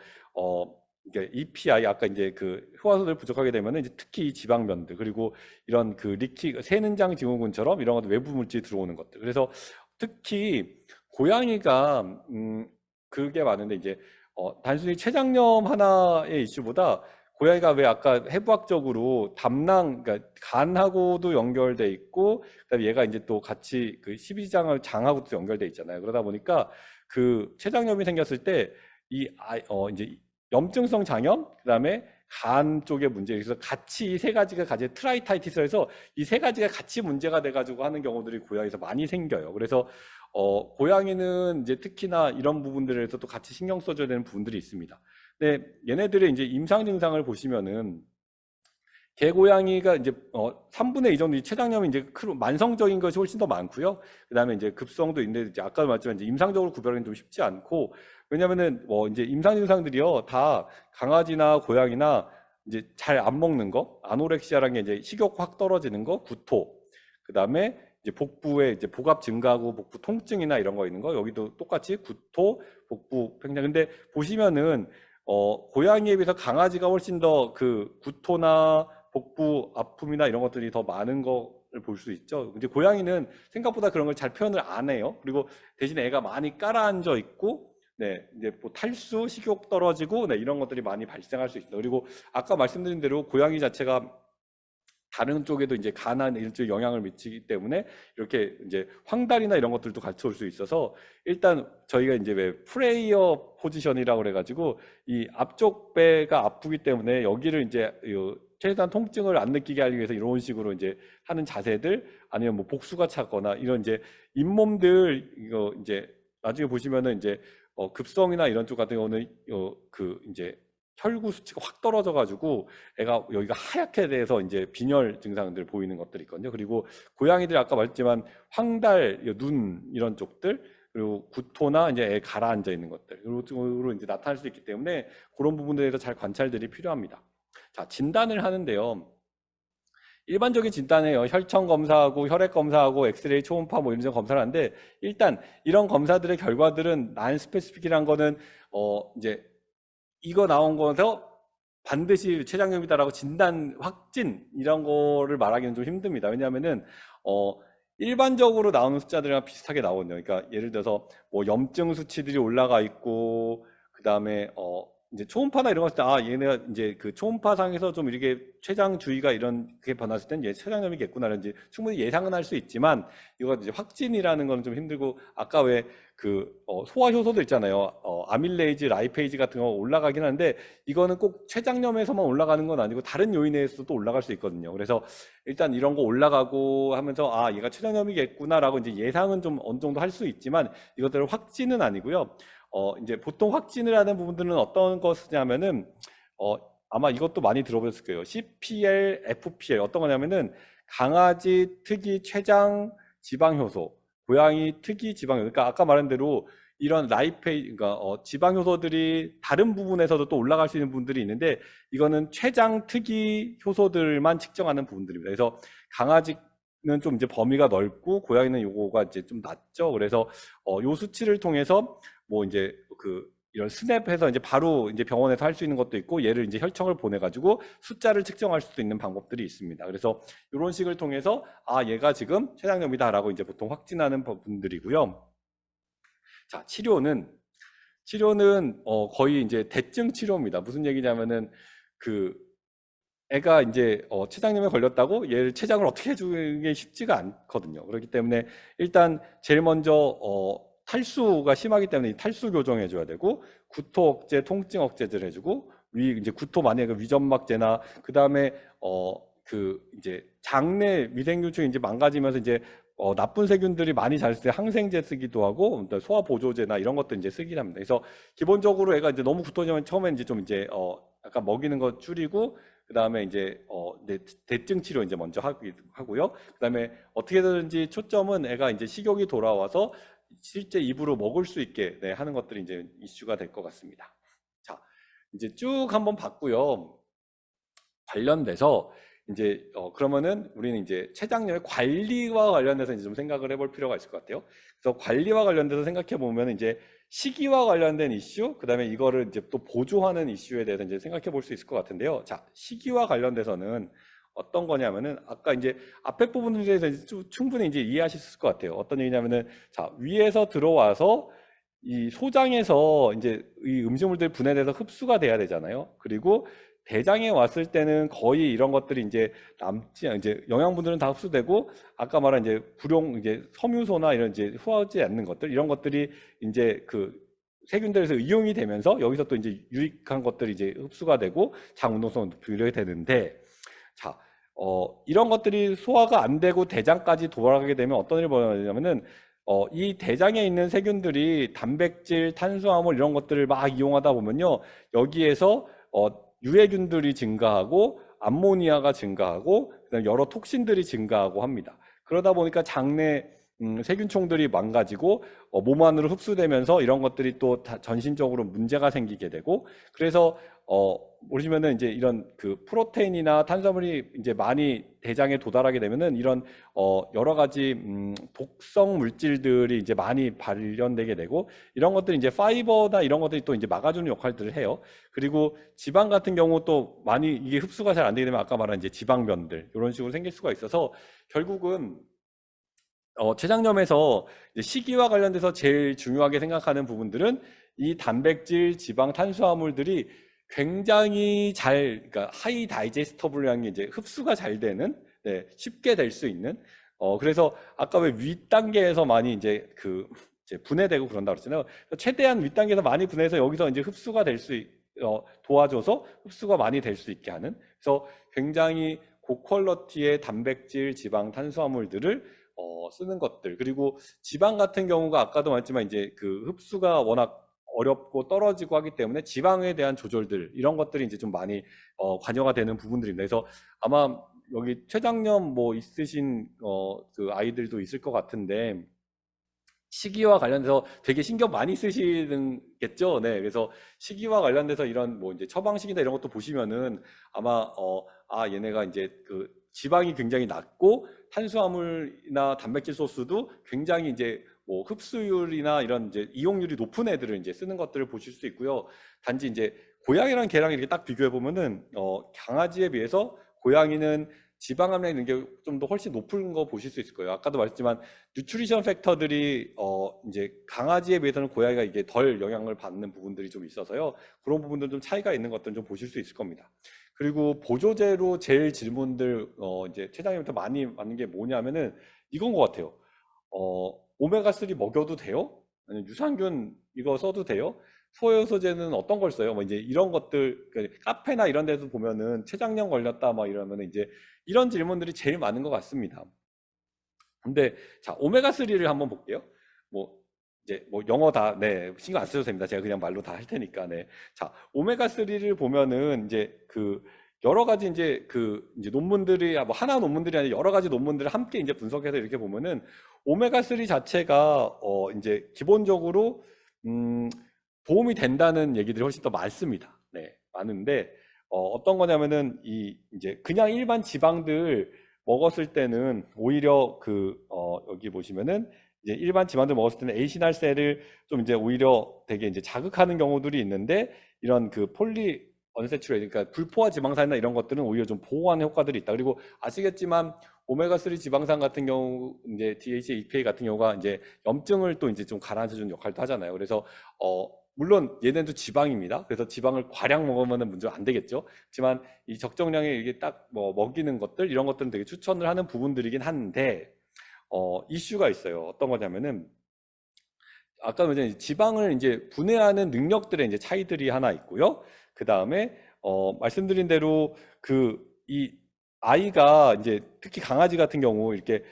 이게 EPI 아까 이제 그 효화소들 부족하게 되면은 이제 특히 이 지방변들 그리고 이런 그 새는장 증후군처럼 이런 것들 외부 물질이 들어오는 것들. 그래서 특히 고양이가 그게 많은데 이제 단순히 췌장염 하나의 이슈보다 고양이가 왜 아까 해부학적으로 담낭, 그러니까 간하고도 연결돼 있고, 그다음에 얘가 이제 또 같이 그 십이지장을 장하고도 연결돼 있잖아요. 그러다 보니까 그 췌장염이 생겼을 때 이제 염증성 장염, 그다음에 간 쪽의 문제, 그래서 같이 이 세 가지가 같이 트라이타이티스에서 이 세 가지가 같이 문제가 돼가지고 하는 경우들이 고양이에서 많이 생겨요. 그래서 고양이는 이제 특히나 이런 부분들에서 또 같이 신경 써줘야 되는 부분들이 있습니다. 근데 얘네들의 이제 임상 증상을 보시면은 개고양이가 이제 3분의 2 정도 췌장염이 이제 만성적인 것이 훨씬 더 많고요. 그다음에 이제 급성도 있는데 이제 아까 말했지만 이제 임상적으로 구별하기는 좀 쉽지 않고 왜냐면은 이제 임상 증상들이요 다 강아지나 고양이나 이제 잘 안 먹는 거, 아노렉시아라는 게 이제 식욕 확 떨어지는 거, 구토, 그다음에 이제 복부에 이제 복압 증가하고 복부 통증이나 이런 거 있는 거 여기도 똑같이 구토, 복부 팽창. 근데 보시면은 고양이에 비해서 강아지가 훨씬 더 그 구토나 복부 아픔이나 이런 것들이 더 많은 거를 볼 수 있죠. 이제 고양이는 생각보다 그런 걸 잘 표현을 안 해요. 그리고 대신에 애가 많이 깔아앉아 있고, 네, 이제 뭐 탈수, 식욕 떨어지고, 네, 이런 것들이 많이 발생할 수 있습니다. 그리고 아까 말씀드린 대로 고양이 자체가 다른 쪽에도 이제 간한 일종의 영향을 미치기 때문에 이렇게 이제 황달이나 이런 것들도 같이 올 수 있어서 일단 저희가 이제 왜 프레이어 포지션이라고 그래가지고 이 앞쪽 배가 아프기 때문에 여기를 이제 최대한 통증을 안 느끼게 하기 위해서 이런 식으로 이제 하는 자세들 아니면 뭐 복수가 차거나 이런 이제 잇몸들 이거 이제 나중에 보시면은 이제 급성이나 이런 쪽 같은 경우는 그 이제 혈구 수치가 확 떨어져 가지고 애가 여기가 하얗게 돼서 이제 빈혈 증상들 보이는 것들이 있거든요. 그리고 고양이들이 아까 말했지만 황달, 눈 이런 쪽들 그리고 구토나 이제 애 가라앉아 있는 것들 이런 쪽으로 이제 나타날 수 있기 때문에 그런 부분들에 대해서 잘 관찰들이 필요합니다. 자, 진단을 하는데요. 일반적인 진단에요. 혈청 검사하고 혈액 검사하고 엑스레이 초음파 뭐 이런 검사를 하는데 일단 이런 검사들의 결과들은 난 스페시픽이란 거는 이제 이거 나온 거에서 반드시 췌장염이다라고 진단 확진 이런 거를 말하기는 좀 힘듭니다. 왜냐하면은 일반적으로 나오는 숫자들이랑 비슷하게 나오거든요. 그러니까 예를 들어서 뭐 염증 수치들이 올라가 있고 그 다음에 이제 초음파나 이런 거 했을 때 얘네가 이제 그 초음파상에서 좀 이렇게 췌장 주위가 이렇게 변했을 땐 얘 췌장염이겠구나라든지 충분히 예상은 할 수 있지만 이거 이제 확진이라는 거는 좀 힘들고 아까 왜 그 소화 효소도 있잖아요. 아밀레이즈, 라이페이즈 같은 거 올라가긴 하는데 이거는 꼭 췌장염에서만 올라가는 건 아니고 다른 요인에서도 또 올라갈 수 있거든요. 그래서 일단 이런 거 올라가고 하면서 얘가 췌장염이겠구나라고 이제 예상은 좀 어느 정도 할 수 있지만 이것들은 확진은 아니고요. 이제 보통 확진을 하는 부분들은 어떤 것이냐면은 아마 이것도 많이 들어보셨을 거예요. CPL, FPL 어떤 거냐면은 강아지 특이 췌장 지방 효소, 고양이 특이 지방 효소. 그러니까 아까 말한 대로 이런 그러니까 지방 효소들이 다른 부분에서도 또 올라갈 수 있는 부분들이 있는데 이거는 췌장 특이 효소들만 측정하는 부분들입니다. 그래서 강아지는 좀 이제 범위가 넓고 고양이는 요거가 이제 좀 낮죠. 그래서 요 수치를 통해서 뭐 이제 이런 스냅해서 이제 바로 이제 병원에서 할 수 있는 것도 있고 얘를 이제 혈청을 보내가지고 숫자를 측정할 수도 있는 방법들이 있습니다. 그래서 이런 식을 통해서 얘가 지금 췌장염이다라고 이제 보통 확진하는 분들이고요. 자, 치료는 거의 이제 대증 치료입니다. 무슨 얘기냐면은 애가 이제 췌장염에 걸렸다고 얘를 췌장을 어떻게 해주는 게 쉽지가 않거든요. 그렇기 때문에 일단 제일 먼저 탈수가 심하기 때문에 탈수 교정해 줘야 되고 구토 억제, 통증 억제를 해주고 이제 구토 만약에 위점막제나 그 다음에 이제 장내 위생균층이 이제 망가지면서 이제 나쁜 세균들이 많이 자랐을 때 항생제 쓰기도 하고 소화 보조제나 이런 것들 이제 쓰긴 합니다. 그래서 기본적으로 애가 이제 너무 굵어지면 처음에 이제 좀 이제 약간 먹이는 거 줄이고 그다음에 이제 대증 치료 이제 먼저 하고요. 그다음에 어떻게든지 초점은 애가 이제 식욕이 돌아와서 실제 입으로 먹을 수 있게 하는 것들이 이제 이슈가 될 것 같습니다. 자, 이제 쭉 한번 봤고요. 관련돼서 이제 그러면은 우리는 이제 췌장염의 관리와 관련돼서 이제 좀 생각을 해볼 필요가 있을 것 같아요. 그래서 관리와 관련돼서 생각해 보면 이제 식이와 관련된 이슈, 그다음에 이거를 이제 또 보조하는 이슈에 대해서 이제 생각해 볼 수 있을 것 같은데요. 자, 식이와 관련돼서는 어떤 거냐면은 아까 이제 앞에 부분에 대해서 이제 충분히 이제 이해하실 수 있을 것 같아요. 어떤 얘기냐면은 자, 위에서 들어와서 이 소장에서 이제 이 음식물들이 분해돼서 흡수가 돼야 되잖아요. 그리고 대장에 왔을 때는 거의 이런 것들이 이제 남지 이제 영양분들은 다 흡수되고 아까 말한 이제 이제 섬유소나 이런 이제 후하지 않는 것들 이런 것들이 이제 그 세균들에서 이용이 되면서 여기서 또 이제 유익한 것들이 이제 흡수가 되고 장 운동성을 높이게 되는데 자 이런 것들이 소화가 안 되고 대장까지 돌아가게 되면 어떤 일이 벌어지냐면은 이 대장에 있는 세균들이 단백질, 탄수화물 이런 것들을 막 이용하다 보면요 여기에서 유해균들이 증가하고 암모니아가 증가하고 그다음에 여러 톡신들이 증가하고 합니다. 그러다 보니까 장내 세균총들이 망가지고 몸 안으로 흡수되면서 이런 것들이 또 전신적으로 문제가 생기게 되고 그래서 보시면은 이제 이런 그 프로테인이나 탄수화물이 이제 많이 대장에 도달하게 되면은 이런 여러 가지 독성 물질들이 이제 많이 발현되게 되고 이런 것들이 이제 파이버나 이런 것들이 또 이제 막아주는 역할들을 해요. 그리고 지방 같은 경우 또 많이 이게 흡수가 잘 안 되게 되면 아까 말한 이제 지방변들 이런 식으로 생길 수가 있어서 결국은 췌장염에서 식이와 관련돼서 제일 중요하게 생각하는 부분들은 이 단백질, 지방, 탄수화물들이 굉장히 그러니까 하이 다이제스터블한 게 이제 흡수가 잘 되는, 쉽게 될 수 있는. 그래서 아까 왜 윗단계에서 많이 이제 이제 분해되고 그런다 그랬잖아요. 최대한 윗단계에서 많이 분해해서 여기서 이제 흡수가 될 수 도와줘서 흡수가 많이 될 수 있게 하는. 그래서 굉장히 고퀄러티의 단백질, 지방, 탄수화물들을 쓰는 것들 그리고 지방 같은 경우가 아까도 말했지만 이제 그 흡수가 워낙 어렵고 떨어지고 하기 때문에 지방에 대한 조절들 이런 것들이 이제 좀 많이 관여가 되는 부분들입니다. 그래서 아마 여기 췌장염 뭐 있으신 그 아이들도 있을 것 같은데 식이와 관련돼서 되게 신경 많이 쓰시겠죠. 네, 그래서 식이와 관련돼서 이런 뭐 이제 처방식이나 이런 것도 보시면은 아마 얘네가 이제 그 지방이 굉장히 낮고 탄수화물이나 단백질 소스도 굉장히 이제 뭐 흡수율이나 이런 이제 이용률이 높은 애들을 이제 쓰는 것들을 보실 수 있고요. 단지 이제 고양이랑 개랑 이렇게 딱 비교해 보면은 강아지에 비해서 고양이는 지방 함량이 있는 게 좀 더 훨씬 높은 거 보실 수 있을 거예요. 아까도 말했지만 뉴트리션 팩터들이 이제 강아지에 비해서는 고양이가 이게 덜 영향을 받는 부분들이 좀 있어서요. 그런 부분들 좀 차이가 있는 것들은 좀 보실 수 있을 겁니다. 그리고 보조제로 제일 질문들 이제 췌장염부터 많이 받는 게 뭐냐면은 이건 것 같아요. 오메가3 먹여도 돼요? 아니면 유산균 이거 써도 돼요? 소요소제는 어떤 걸 써요? 뭐 이제 이런 것들 카페나 이런 데서 보면은 췌장염 걸렸다 막 이러면은 이제 이런 질문들이 제일 많은 것 같습니다. 근데 자 오메가3를 한번 볼게요. 뭐 이제 뭐 영어 다 신경 안 쓰셔도 됩니다. 제가 그냥 말로 다 할 테니까 자 오메가3를 보면은 이제 그 여러 가지 이제 이제 논문들이 뭐 하나 논문들이 아니라 여러 가지 논문들을 함께 이제 분석해서 이렇게 보면은 오메가3 자체가 이제 기본적으로 도움이 된다는 얘기들이 훨씬 더 많습니다. 많은데 어떤 거냐면은 이제 그냥 일반 지방들 먹었을 때는 오히려 여기 보시면은 이제 일반 지방들 먹었을 때는 에이시날셀을 좀 이제 오히려 되게 이제 자극하는 경우들이 있는데 이런 폴리 언세츄레이트 그러니까 불포화 지방산이나 이런 것들은 오히려 좀 보호하는 효과들이 있다. 그리고 아시겠지만 오메가3 지방산 같은 경우 이제 DHA, EPA 같은 경우가 이제 염증을 또 이제 좀 가라앉혀주는 역할도 하잖아요. 그래서 물론 얘네도 지방입니다. 그래서 지방을 과량 먹으면 문제가 안 되겠죠. 하지만 이 적정량에 이게 딱 뭐 먹이는 것들 이런 것들은 되게 추천을 하는 부분들이긴 한데 이슈가 있어요. 어떤 거냐면은 아까 말했 지방을 이제 분해하는 능력들의 이제 차이들이 하나 있고요. 그 다음에 말씀드린 대로 이 아이가 이제 특히 강아지 같은 경우 이렇게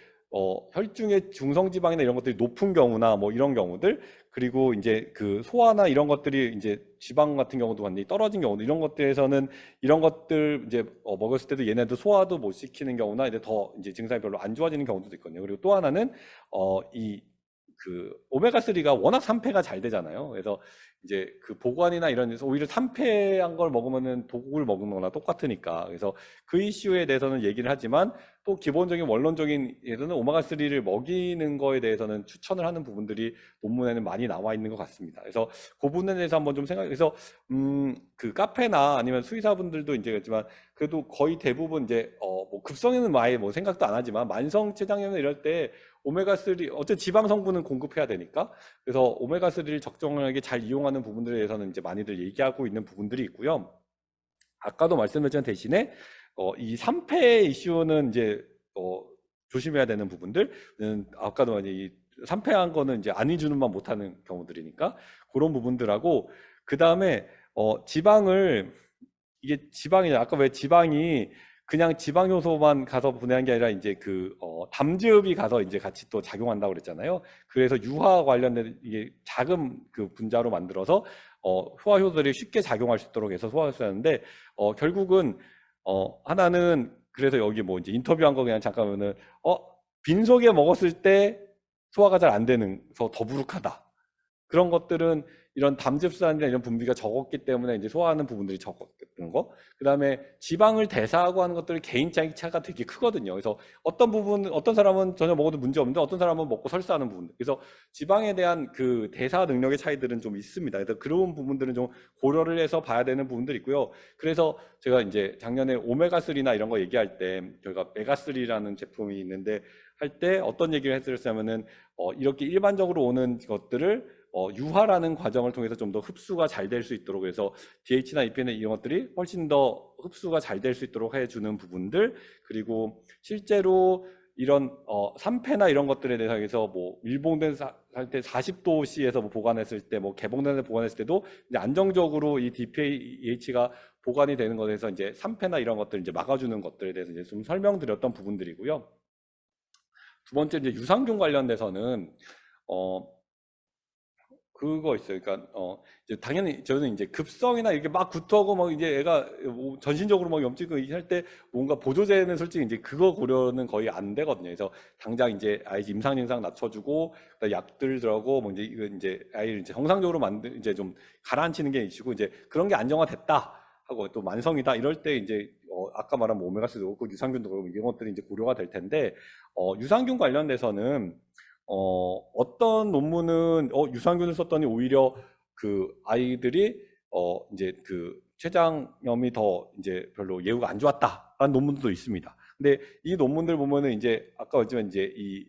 혈중의 중성지방이나 이런 것들이 높은 경우나 뭐 이런 경우들, 그리고 이제 그 소화나 이런 것들이 이제 지방 같은 경우도 완전히 떨어진 경우도, 이런 것들에서는 이런 것들 이제 먹었을 때도 얘네도 소화도 못 시키는 경우나 이제 더 이제 증상이 별로 안 좋아지는 경우도 있거든요. 그리고 또 하나는 이 그 오메가3가 워낙 산패가 잘 되잖아요. 그래서 이제 그 보관이나 이런 데서 오히려 산패한 걸 먹으면은 독을 먹는 거나 똑같으니까. 그래서 그 이슈에 대해서는 얘기를 하지만 또 기본적인 원론적인 예서는 오메가3를 먹이는 거에 대해서는 추천을 하는 부분들이 논문에는 많이 나와 있는 것 같습니다. 그래서 그 부분에 대해서 한번 좀 생각해서 그 카페나 아니면 수의사분들도 이제 그렇지만 그래도 거의 대부분 이제 뭐 급성에는 아예 뭐 생각도 안 하지만 만성 췌장염이나 이럴 때 오메가3 어쨌든 지방 성분은 공급해야 되니까, 그래서 오메가3를 적정하게 잘 이용하는 부분들에 대해서는 이제 많이들 얘기하고 있는 부분들이 있고요. 아까도 말씀드렸지만 대신에 이 산패 이슈는 이제 조심해야 되는 부분들은, 아까도 많이 이 산패한 거는 이제 안위주는만 못하는 경우들이니까 그런 부분들하고, 그 다음에 지방을, 이게 지방이 아까 왜 지방이 그냥 지방 효소만 가서 분해한 게 아니라 이제 그 담즙이 가서 이제 같이 또 작용한다고 그랬잖아요. 그래서 유화 관련된 이게 작은 그 분자로 만들어서 소화 효소들이 쉽게 작용할 수 있도록 해서 소화 효소였는데, 결국은 하나는, 그래서 여기 뭐 이제 인터뷰한 거 그냥 잠깐 보면은 빈속에 먹었을 때 소화가 잘 안 되는, 더 더부룩하다. 그런 것들은 이런 담즙산이나 이런 분비가 적었기 때문에 이제 소화하는 부분들이 적었던 거. 그 다음에 지방을 대사하고 하는 것들 개인차의 차가 되게 크거든요. 그래서 어떤 부분, 어떤 사람은 전혀 먹어도 문제 없는데 어떤 사람은 먹고 설사하는 부분. 그래서 지방에 대한 그 대사 능력의 차이들은 좀 있습니다. 그래서 그런 부분들은 좀 고려를 해서 봐야 되는 부분들이 있고요. 그래서 제가 이제 작년에 오메가3나 이런 거 얘기할 때 저희가 메가3라는 제품이 있는데 할 때 어떤 얘기를 해드렸냐면은 이렇게 일반적으로 오는 것들을 유화라는 과정을 통해서 좀 더 흡수가 잘 될 수 있도록 해서 DH나 EP나 이런 것들이 훨씬 더 흡수가 잘 될 수 있도록 해주는 부분들, 그리고 실제로 이런 산패나 이런 것들에 대해서 뭐 밀봉된 상태 40도씨에서 뭐 보관했을 때, 뭐 개봉된 데 보관했을 때도 이제 안정적으로 이 DPAH가 보관이 되는 것에 대해서 이제 산패나 이런 것들 이제 막아주는 것들에 대해서 이제 좀 설명드렸던 부분들이고요. 두 번째 이제 유산균 관련돼서는 그거 있어요. 그러니까 이제 당연히 저는 이제 급성이나 이렇게 막 구토하고 막 이제 애가 뭐 전신적으로 막 염증이 할 때 뭔가 보조제는 솔직히 이제 그거 고려는 거의 안 되거든요. 그래서 당장 이제 아이 임상 증상 낮춰주고 약들 들어가고 뭐 이제 이거 이제 아이를 이제 정상적으로 만들 이제 좀 가라앉히는 게 이시고, 이제 그런 게 안정화됐다 하고 또 만성이다 이럴 때 이제 아까 말한 뭐 오메가3도 그렇고 유산균도 그렇고 이런 것들이 이제 고려가 될 텐데, 유산균 관련돼서는 어떤 논문은 유산균을 썼더니 오히려 그 아이들이 이제 그 췌장염이 더 이제 별로 예후가 안 좋았다라는 논문도 있습니다. 근데 이 논문들 보면은 이제 아까 말했지만 이제 이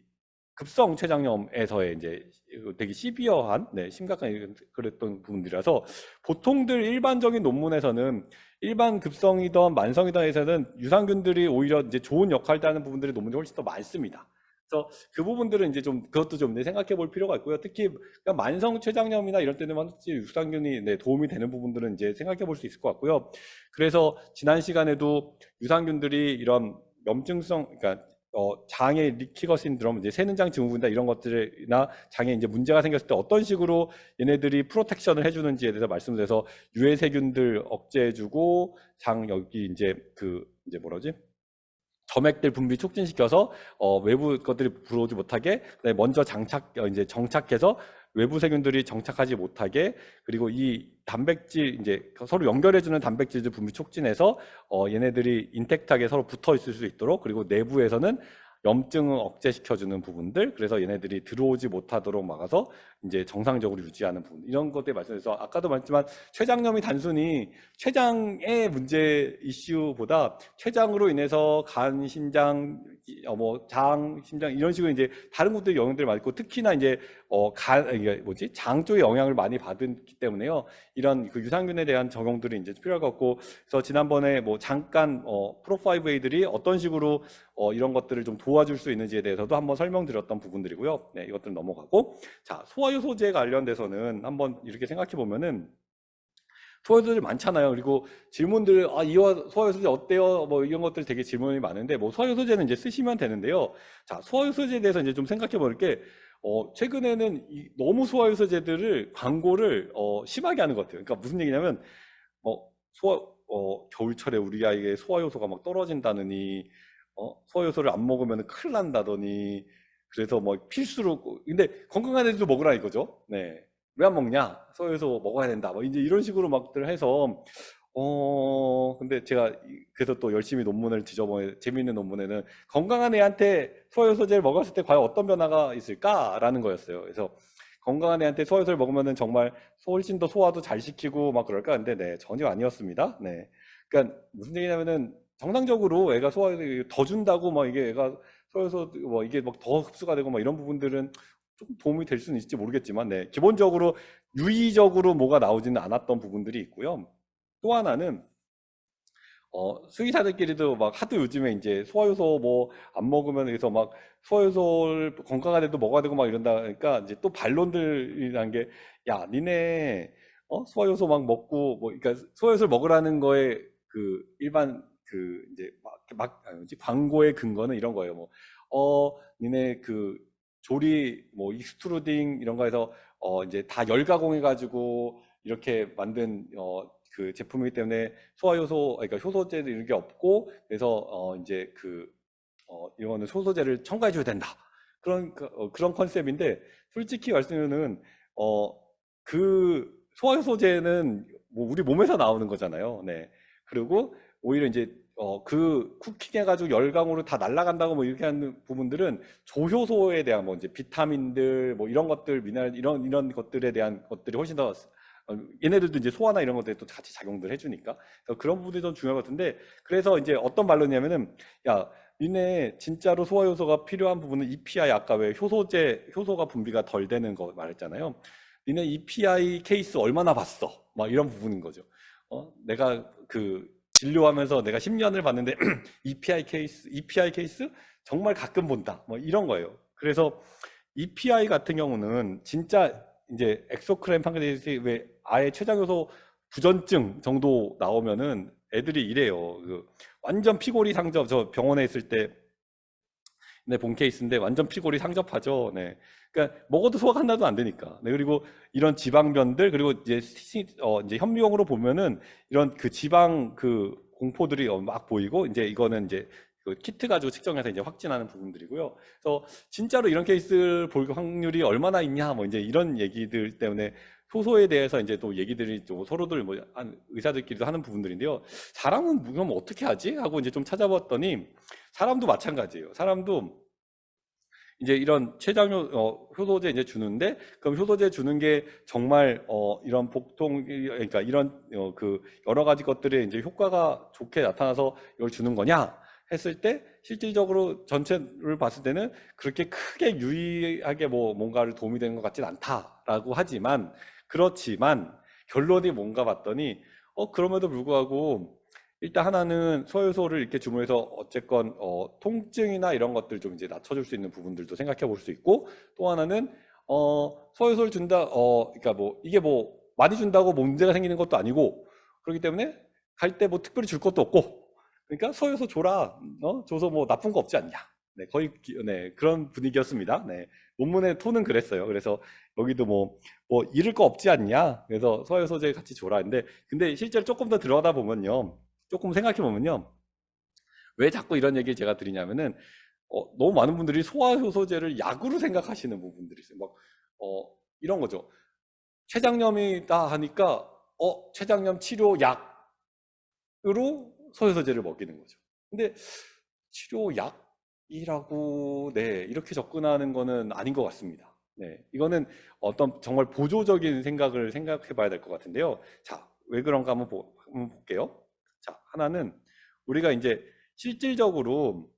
급성 췌장염에서의 이제 되게 시비어한, 심각한 그랬던 부분들이라서 보통들 일반적인 논문에서는 일반 급성이든 만성이든 해서는 유산균들이 오히려 이제 좋은 역할을 하는 부분들이 논문이 훨씬 더 많습니다. 그래서 그 부분들은 이제 좀 그것도 좀 생각해 볼 필요가 있고요. 특히 그러니까 만성 췌장염이나 이럴 때는 유산균이 도움이 되는 부분들은 이제 생각해 볼 수 있을 것 같고요. 그래서 지난 시간에도 유산균들이 이런 염증성, 그러니까 장의 리키거 신드롬, 이제 세는장 증후군이나 이런 것들이나 장에 이제 문제가 생겼을 때 어떤 식으로 얘네들이 프로텍션을 해주는지에 대해서 말씀드려서 유해세균들 억제해주고 장 여기 이제 그 이제 뭐라지? 점액들 분비 촉진시켜서 외부 것들이 들어오지 못하게, 먼저 이제 정착해서 외부 세균들이 정착하지 못하게, 그리고 이 단백질 이제 서로 연결해주는 단백질들 분비 촉진해서 얘네들이 인텍트하게 서로 붙어 있을 수 있도록, 그리고 내부에서는 염증을 억제시켜주는 부분들, 그래서 얘네들이 들어오지 못하도록 막아서 이제 정상적으로 유지하는 부분, 이런 것들에 말씀드려서 아까도 말했지만 췌장염이 단순히 췌장의 문제 이슈보다 췌장으로 인해서 간, 신장, 뭐 장, 심장 이런 식으로 이제 다른 것들이 영향들을 받고, 특히나 이제 이게 뭐지? 장 쪽에 영향을 많이 받기 때문에요. 이런 그 유산균에 대한 적용들이 이제 필요할 것 같고, 그래서 지난번에 뭐 잠깐 프로5A들이 어떤 식으로 이런 것들을 좀 도와줄 수 있는지에 대해서도 한번 설명드렸던 부분들이고요. 네, 이것들은 넘어가고, 자, 소화효소제 관련돼서는 한번 이렇게 생각해 보면은 소화효소제 많잖아요. 그리고 질문들, 이 소화효소제 어때요? 뭐 이런 것들 되게 질문이 많은데, 뭐 소화효소제는 이제 쓰시면 되는데요. 자, 소화효소제에 대해서 이제 좀 생각해 볼 게, 최근에는 너무 소화효소제들을 광고를 심하게 하는 것 같아요. 그러니까 무슨 얘기냐면, 뭐 겨울철에 우리 아이의 소화효소가 막 떨어진다느니, 소화효소를 안 먹으면 큰일 난다더니, 그래서 뭐 필수로, 근데 건강한 애들도 먹으라 이거죠. 네. 왜 안 먹냐? 소화효소 먹어야 된다. 뭐 이제 이런 식으로 막들 해서, 근데 제가 그래서 또 열심히 논문을 뒤져보면 재미있는 논문에는 건강한 애한테 소화효소제를 먹었을 때 과연 어떤 변화가 있을까라는 거였어요. 그래서 건강한 애한테 소화효소를 먹으면은 정말 훨씬 더 소화도 잘 시키고 막 그럴까? 근데 네, 전혀 아니었습니다. 네. 그러니까 무슨 얘기냐면은 정상적으로 애가 소화를 더 준다고 막 이게 애가 소화효소 뭐 이게 막 더 흡수가 되고 막 이런 부분들은 좀 도움이 될 수는 있을지 모르겠지만 네. 기본적으로 유의적으로 뭐가 나오지는 않았던 부분들이 있고요. 또 하나는 수의사들끼리도 막 하도 요즘에 이제 소화효소 뭐 안 먹으면 그래서 막 소화효소를 건강한 애도 먹어야 되고 막 이런다 그러니까 이제 또 반론들이란 게 야, 니네 소화효소 막 먹고 뭐 그러니까 소화효소를 먹으라는 거에 그 일반 그 이제 뭐지 광고의 근거는 이런 거예요. 뭐 니네 그 조리 뭐 익스트루딩 이런 거에서 이제 다 열가공해 가지고 이렇게 만든 그 제품이기 때문에 소화효소, 그러니까 효소제도 이런 게 없고, 그래서 이제 이거는 효소제를 첨가해 줘야 된다. 그런 컨셉인데, 솔직히 말씀드리면, 그 소화효소제는 뭐 우리 몸에서 나오는 거잖아요. 네. 그리고 오히려 이제 그 쿠킹 해가지고 열강으로 다 날아간다고 뭐 이렇게 하는 부분들은 조효소에 대한 뭐 이제 비타민들 뭐 이런 것들 미네랄 이런 것들에 대한 것들이 훨씬 더 얘네들도 이제 소화나 이런 것들에 또 같이 작용들 해주니까 그래서 그런 부분이 좀 중요할 것 같은데 그래서 이제 어떤 말로냐면은 야 니네 진짜로 소화 효소가 필요한 부분은 EPI 아까 왜 효소가 분비가 덜 되는 거 말했잖아요. 니네 EPI 케이스 얼마나 봤어? 막 이런 부분인 거죠. 내가 그 진료하면서 내가 10년을 봤는데 EPI 케이스 정말 가끔 본다. 뭐 이런 거예요. 그래서 EPI 같은 경우는 진짜 이제 엑소크라인 판크레이스 왜 아예 췌장효소 부전증 정도 나오면은 애들이 이래요. 완전 피골이 상접. 저 병원에 있을 때 네, 본 케이스인데 완전 피골이 상접하죠. 네. 그러니까 먹어도 소화가 하나도 안 되니까. 네, 그리고 이런 지방변들 그리고 이제 이제 현미경으로 보면은 이런 그 지방 그 공포들이 막 보이고 이제 이거는 이제 그 키트 가지고 측정해서 이제 확진하는 부분들이고요. 그래서 진짜로 이런 케이스를 볼 확률이 얼마나 있냐 뭐 이제 이런 얘기들 때문에 효소에 대해서 이제 또 얘기들이 또 서로들 뭐 의사들끼리도 하는 부분들인데요. 사람은 그럼 어떻게 하지? 하고 이제 좀 찾아봤더니 사람도 마찬가지예요. 사람도 이제 이런 효소제 이제 주는데 그럼 효소제 주는 게 정말 이런 복통 그러니까 이런 그 여러 가지 것들에 이제 효과가 좋게 나타나서 이걸 주는 거냐 했을 때 실질적으로 전체를 봤을 때는 그렇게 크게 유의하게 뭐 뭔가를 도움이 되는 것 같진 않다라고 하지만 그렇지만 결론이 뭔가 봤더니 그럼에도 불구하고 일단 하나는 소요소를 이렇게 주문해서 어쨌건 통증이나 이런 것들 좀 이제 낮춰줄 수 있는 부분들도 생각해 볼 수 있고 또 하나는 소요소를 준다 그러니까 뭐 이게 뭐 많이 준다고 문제가 생기는 것도 아니고 그렇기 때문에 갈 때 뭐 특별히 줄 것도 없고 그러니까 소요소 줘라 줘서 뭐 나쁜 거 없지 않냐 네 거의 네 그런 분위기였습니다 네 논문의 톤은 그랬어요 그래서 여기도 뭐 잃을 거 없지 않냐 그래서 소요소제 같이 줘라 근데 실제로 조금 더 들어가다 보면요 조금 생각해 보면요. 왜 자꾸 이런 얘기를 제가 드리냐면은, 너무 많은 분들이 소화효소제를 약으로 생각하시는 부분들이 있어요. 이런 거죠. 췌장염이다 하니까, 췌장염 치료 약으로 소화효소제를 먹이는 거죠. 근데 치료약이라고, 네, 이렇게 접근하는 거는 아닌 것 같습니다. 네, 이거는 어떤 정말 보조적인 생각을 생각해 봐야 될 것 같은데요. 자, 왜 그런가 한번 볼게요. 자, 하나는 우리가 이제 실질적으로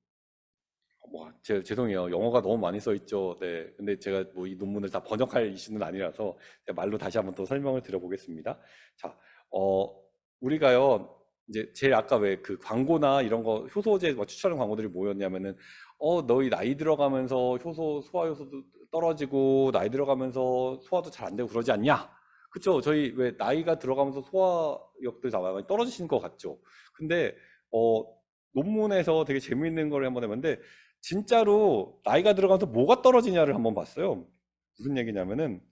죄송해요. 영어가 너무 많이 써 있죠. 네. 근데 제가 뭐 이 논문을 다 번역할 이슈는 아니라서 제가 말로 다시 한번 더 설명을 드려보겠습니다. 자, 우리가요. 이제 제일 아까 왜 그 광고나 이런 거 효소제 뭐 추천하는 광고들이 뭐였냐면은 너희 나이 들어가면서 소화 효소도 떨어지고 나이 들어가면서 소화도 잘 안 되고 그러지 않냐? 그쵸. 저희 왜 나이가 들어가면서 소화력들 다 많이 떨어지시는 것 같죠. 근데, 어, 논문에서 되게 재미있는 걸 한번 해봤는데, 진짜로 나이가 들어가면서 뭐가 떨어지냐를 한번 봤어요. 무슨 얘기냐면은,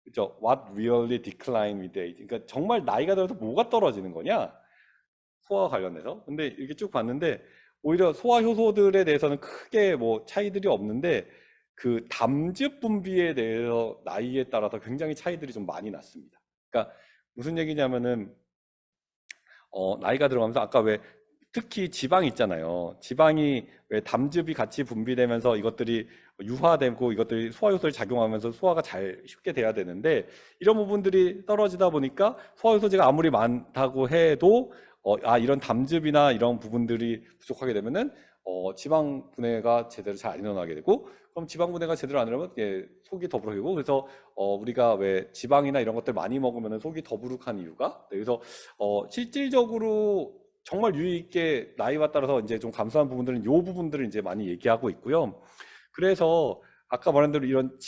그죠. What really decline with age? 그러니까 정말 나이가 들어서 뭐가 떨어지는 거냐? 소화 관련해서. 근데 이렇게 쭉 봤는데 오히려 소화 효소들에 대해서는 크게 뭐 차이들이 없는데 그 담즙 분비에 대해서 나이에 따라서 굉장히 차이들이 좀 많이 났습니다. 그러니까 무슨 얘기냐면은 나이가 들어가면서 아까 왜 특히 지방 있잖아요. 지방이 왜 담즙이 같이 분비되면서 이것들이 유화되고 이것들이 소화효소를 작용하면서 소화가 잘 쉽게 돼야 되는데 이런 부분들이 떨어지다 보니까 소화효소제가 아무리 많다고 해도 이런 담즙이나 이런 부분들이 부족하게 되면은 지방 분해가 제대로 잘 안 일어나게 되고 그럼 지방 분해가 제대로 안 일어나면 속이 더부룩해지고 그래서 우리가 왜 지방이나 이런 것들 많이 먹으면 속이 더부룩한 이유가 그래서 실질적으로 정말 유의 있게 나이와 따라서 이제 좀 감소한 부분들은 이 부분들을 이제 많이 얘기하고 있고요. 그래서 아까 말한 대로 이런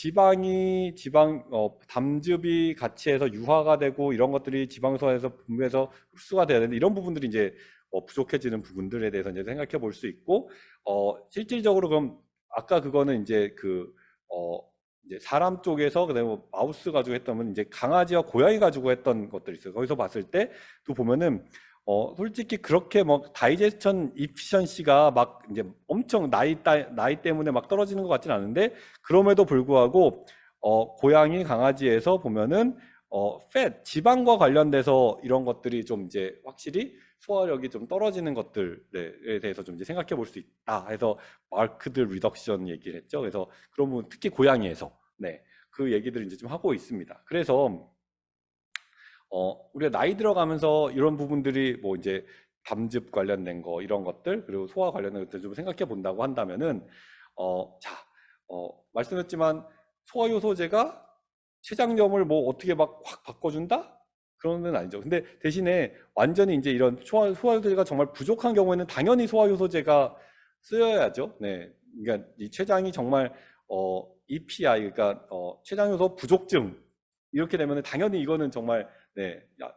담즙이 같이 해서 유화가 되고 이런 것들이 지방소에서 분비해서 흡수가 돼야 되는데 이런 부분들이 이제 부족해지는 부분들에 대해서 이제 생각해 볼 수 있고 실질적으로 그럼 아까 그거는 이제 이제 사람 쪽에서 그다음에 뭐 마우스 가지고 했다면 이제 강아지와 고양이 가지고 했던 것들이 있어요. 거기서 봤을 때 또 보면은 솔직히 그렇게 뭐 다이제스천 이피션시가 막 이제 엄청 나이 때문에 막 떨어지는 것 같지는 않은데 그럼에도 불구하고 고양이 강아지에서 보면은 지방과 관련돼서 이런 것들이 좀 이제 확실히 소화력이 좀 떨어지는 것들에 대해서 좀 이제 생각해 볼 수 있다 해서 마크드 리덕션 얘기를 했죠. 그래서 그런 부분 특히 고양이에서 그 얘기들을 이제 좀 하고 있습니다. 그래서 우리가 나이 들어가면서 이런 부분들이 뭐 이제 담즙 관련된 거 이런 것들 그리고 소화 관련된 것들 좀 생각해 본다고 한다면은 자, 말씀드렸지만 소화 요소제가 췌장염을 뭐 어떻게 막 확 바꿔준다? 그런 건 아니죠. 근데 대신에 완전히 이제 이런 소화 요소제가 정말 부족한 경우에는 당연히 소화 요소제가 쓰여야죠. 네, 그러니까 이 췌장이 정말 EPI 그러니까 췌장 요소 부족증 이렇게 되면 당연히 이거는 정말